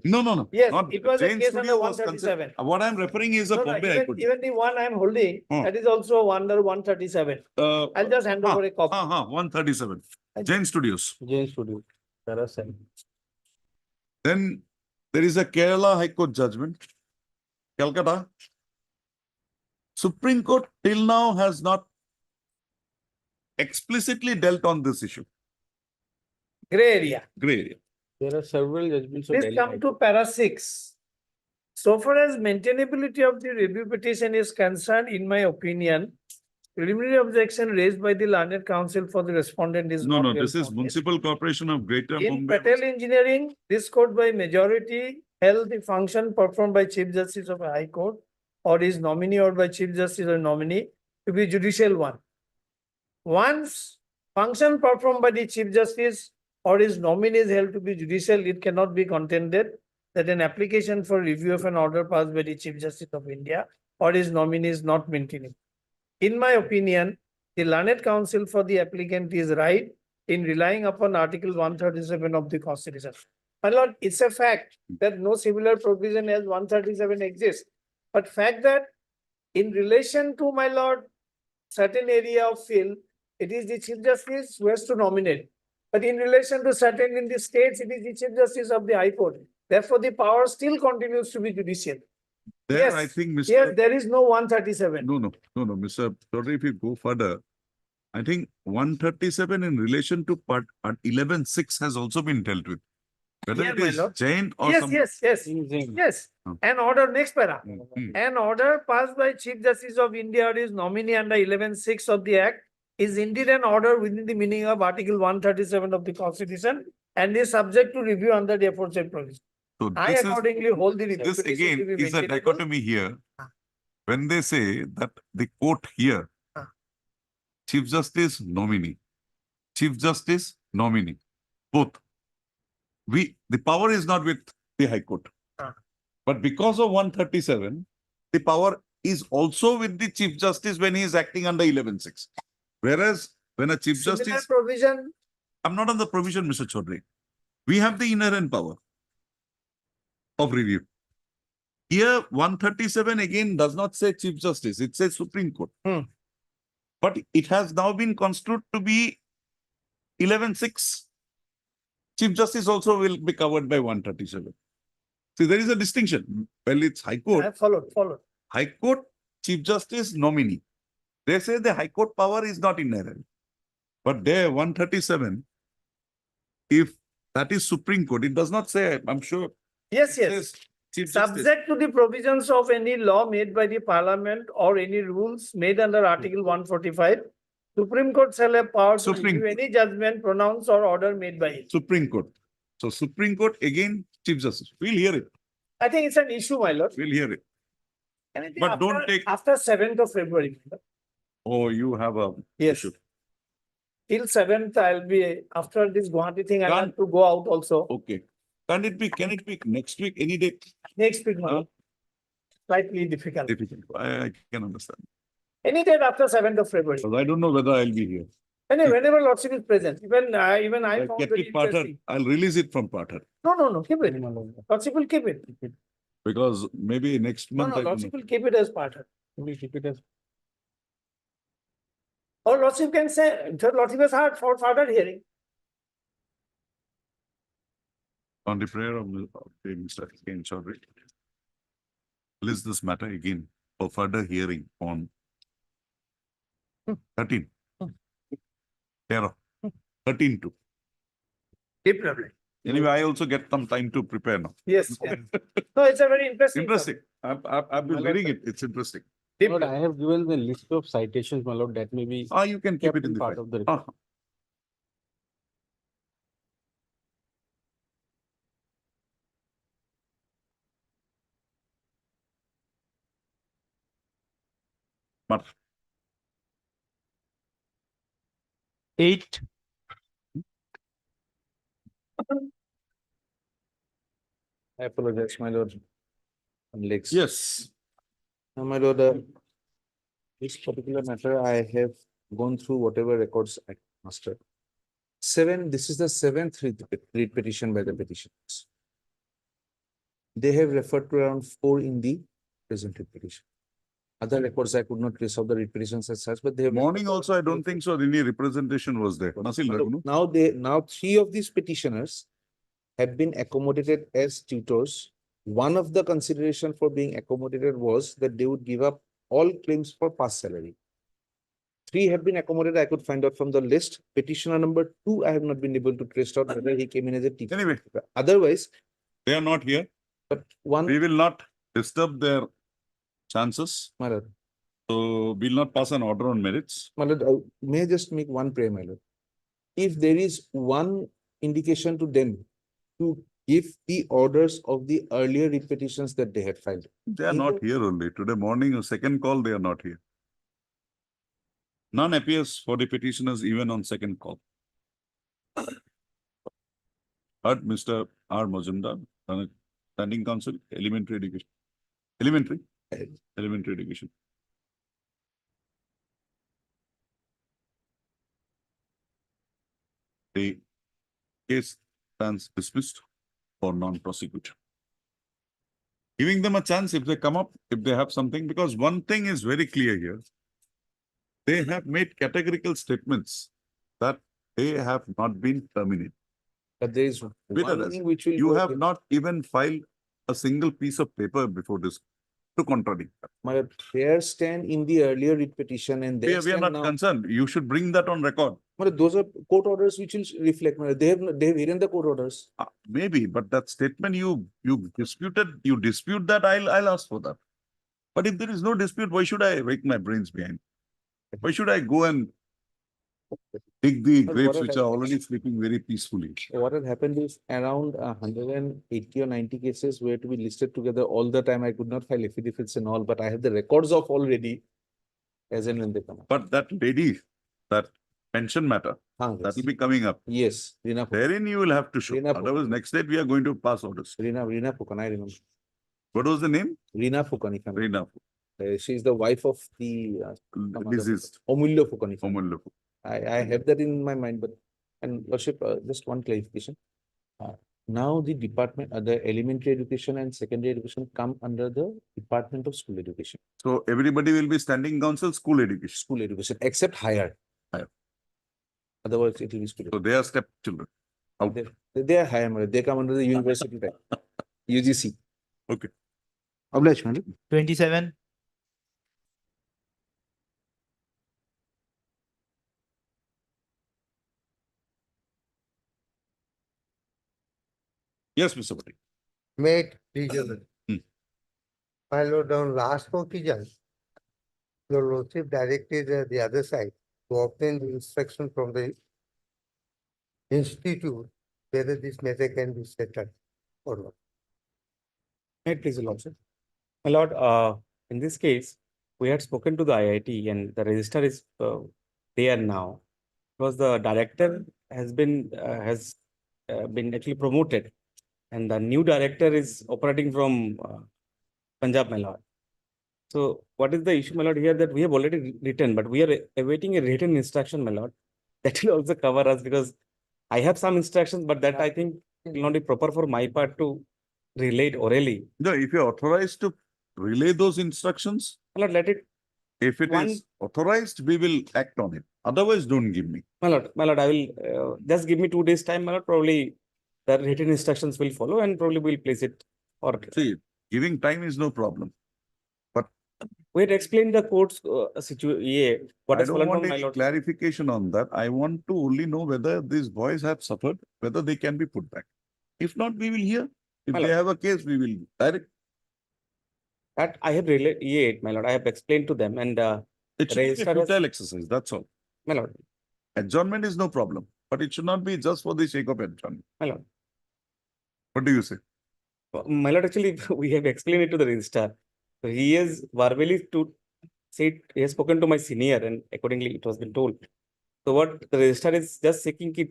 No. Yes, not- it was a Jain case Studio under was considered- 137. What I'm referring is a No, no, Bombay High even, Court. even the one I'm holding, Hmm. that is also under 137. I'll just hand over a copy. 137. Jain Studios. Then there is a Kerala High Court judgment, Calcutta. Supreme Court till now has not explicitly dealt on this issue, Gray area. gray area. There are several judgments of Let's Delhi come High to para 6. So far as maintainability of the review petition is concerned, in my opinion, preliminary objection raised by the learned counsel for the respondent is No, not this is well-founded. Municipal Corporation of Greater In Bombay. Patel Engineering, this court by majority held the function performed by Chief Justice of a High Court or his nominee or by Chief Justice or nominee to be judicial one. Once function performed by the Chief Justice or his nominee is held to be judicial, it cannot be contended that an application for review of an order passed by the Chief Justice of India or his nominee is not maintainable. In my opinion, the learned counsel for the applicant is right in relying upon Article 137 of the Constitution. My lord, it's a fact that no similar provision as 137 exists. But fact that in relation to, my lord, certain area of field, it is the Chief Justice who has to nominate. But in relation to certain in the states, it is the Chief Justice of the High Court. Therefore, the power still continues to be judicial. There, Yes, I think, Yes, Mr. there is no 137. No, Mr. Chaudhary, if you go further, I think 137 in relation to part 11.6 has also been dealt with. Whether Yeah, it my is lord. Jain or Yes, some. yes. Hmm. An order, next para. Hmm. An order passed by Chief Justice of India or his nominee under 11.6 of the Act is indeed an order within the meaning of Article 137 of the Constitution and is subject to review under the aforesaid provision. So I this is, accordingly hold the this reputation to again be is a maintainable. dichotomy here. Ah. When they say that the court here, Ah. Chief Justice nominee, Chief Justice nominee, both. The power is not with the High Court. Ah. But because of 137, the power is also with the Chief Justice when he is acting under 11.6. Whereas when a Chief Similar Justice, provision, I'm not on the provision, Mr. Chaudhary. We have the inherent power of review. Here, 137 again does not say Chief Justice, it says Supreme Court. Hmm. But it has now been construed to be 11.6. Chief Justice also will be covered by 137. See, there is a distinction. Well, it's High Court. I followed. High Court, Chief Justice nominee. They say the High Court power is not inherent. But there, 137, if that is Supreme Court, it does not say, I'm sure. Yes, it yes. says Chief Justice. Subject to the provisions of any law made by the Parliament or any rules made under Article 145, Supreme Court shall have power to Supreme review any judgment pronounced or order made by it. Supreme Court. So Supreme Court, again, Chief Justice. We'll hear it. I think it's an issue, my lord. We'll hear it. Anything But don't after- take- After 7th of February. my lord. Oh, you have a Yes. issue. Till 7th, I'll be, after this Guwahati thing, I'll have Can't- to go out also. Okay. Can it be next week, any day? Next week, my Huh? lord. Slightly difficult. Difficult. I can understand. Any date after 7th of February. Because I don't know whether I'll be here. Anyway, whenever Lordship is present, even I I found kept very it Pathar. interesting. I'll release it from Pathar. No, keep it. Lordship will keep it. Because maybe next No, month. I don't Lordship know. will keep it as part of. We keep it as. Or Lordship can say, Lordship has heard for further hearing. On the prayer of Mr. Ken Chaudhary. List this matter again for further hearing on 13. Thereof. 13 to. Deep problem. Anyway, I also get some time to prepare now. Yes. No, it's a very interesting. Interesting. I've been reading it. It's interesting. Deep Lord, I problem. have given the list of citations, my lord, that may be You can keep kept it in the part file. of the. Ah, But 8, I apologize, my lord. Alex. yes, My lord, this particular matter, I have gone through whatever records I mastered. This is the seventh read petition by the petitioners. They have referred to around 4 in the presented petition. Other records I could not trace out the read petitions as such, but they have. morning also, I don't think so. Any representation was there. Nasil Raghu. Now 3 of these petitioners have been accommodated as tutors. One of the consideration for being accommodated was that they would give up all claims for past salary. 3 have been accommodated. I could find out from the list. Petitioner number 2, I have not been able to trace out whether he came in as a teacher. Anyway, Otherwise, they are not here. but one, We will not disturb their chances. my lord, So we'll not pass an order on merits. my lord, may I just make one prayer, my lord? If there is one indication to them to give the orders of the earlier repetitions that they had filed. They are not here only. Today morning, a second call, they are not here. None appears for the petitioners even on second call. Heard Mr. R. Majumdar, Standing Council, Elementary Education. Elementary? Elementary Education. the case stands dismissed for non-prosecution. Giving them a chance if they come up, if they have something, because one thing is very clear here. They have made categorical statements that they have not been terminated. But there is Peter, one thing which will. you go have against- not even filed a single piece of paper before this to contradict that. My their stand in the earlier writ petition and We their are stand not now. concerned. You should bring that on record. But those are court orders which will reflect, they have hidden the court orders. Maybe, but that statement you dispute that, I'll ask for that. But if there is no dispute, why should I rake my brains behind? Why should I go and dig the But graves what which had- are already sleeping very peacefully? What had happened is around 180 or 90 cases were to be listed together all the time. I could not file affidavits and all, but I have the records of already as and when they come up. But that lady, that pension matter, that Yes. will be coming up. Yes, Rina, Therein you will have to show. Reena Otherwise, next date we are going to pass orders. Rina Fukan, I remember. What was the name? Rina Fukan, if I'm Reena. she is the wife of the Deceased. Omulya Fukan. if I'm- Omulya. I have that in my mind, but, and Worship, just one clarification. Now the department, the elementary education and secondary education come under the Department of School Education, So everybody will be standing council, school education. school education, except higher. Higher. Otherwise, it will be school. So they are step children. Out. They are higher, they come under the university type, UGC. Okay. Oblige, madam. 27, Yes, Mr. Patel. Made reasonable. Hmm. My lord, on last occasion, your lordship directed the other side to obtain the instruction from the institute whether this matter can be settled or not. May it please, your lordship. My lord, in this case, we had spoken to the IIT and the register is there now. Because the director has been actually promoted and the new director is operating from Punjab, my lord. So what is the issue, my lord, here that we have already written, but we are awaiting a written instruction, my lord. That will also cover us because I have some instructions, but that I think will not be proper for my part to relay it orally. No, if you are authorized to relay those instructions, My lord, let it, if it is authorized, we will act on it. Otherwise, don't give me. my lord, I will just give me 2 days time, my lord, probably the written instructions will follow and probably we'll place it or See, giving time is no problem. we had explained the court's what I has don't fallen want from my any lord. clarification on that. I want to only know whether these boys have suffered, whether they can be put back. If not, we will hear. If My they lord. have a case, we will direct. That I have relayed, my lord, I have explained to them and It should be a Register has- futile exercise, that's all. my lord, Adjournment is no problem, but it should not be just for the sake of adjournment. my lord. What do you say? My lord, actually, we have explained it to the registrar. So he is verbally to say, he has spoken to my senior and accordingly it was been told. So what the registrar is just seeking it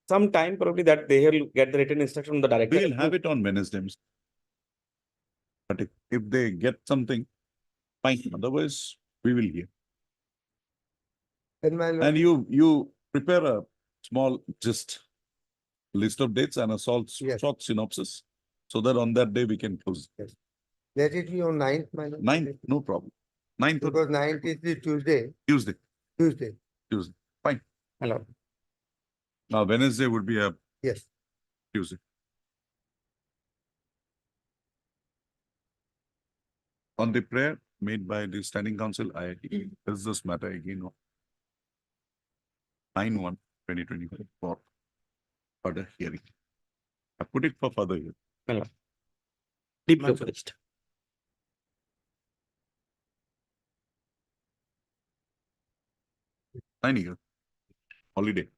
some time probably that they will get the written instruction from the director. We'll have it on Wednesday. But if they get something, fine. Otherwise, we will hear. Then my lord, And you prepare a small list of dates and a Yes. short synopsis. So that on that day we can close. let it be on 9th, my lord. 9th, no problem. 9th or Because 9th is the Tuesday. Tuesday. My lord. Now Wednesday would be a Yes. Tuesday. On the prayer made by the standing council, IIT, is this matter again. 9/1/2024 for further hearing. I put it for further hearing. My lord. Deeply obliged. Holiday.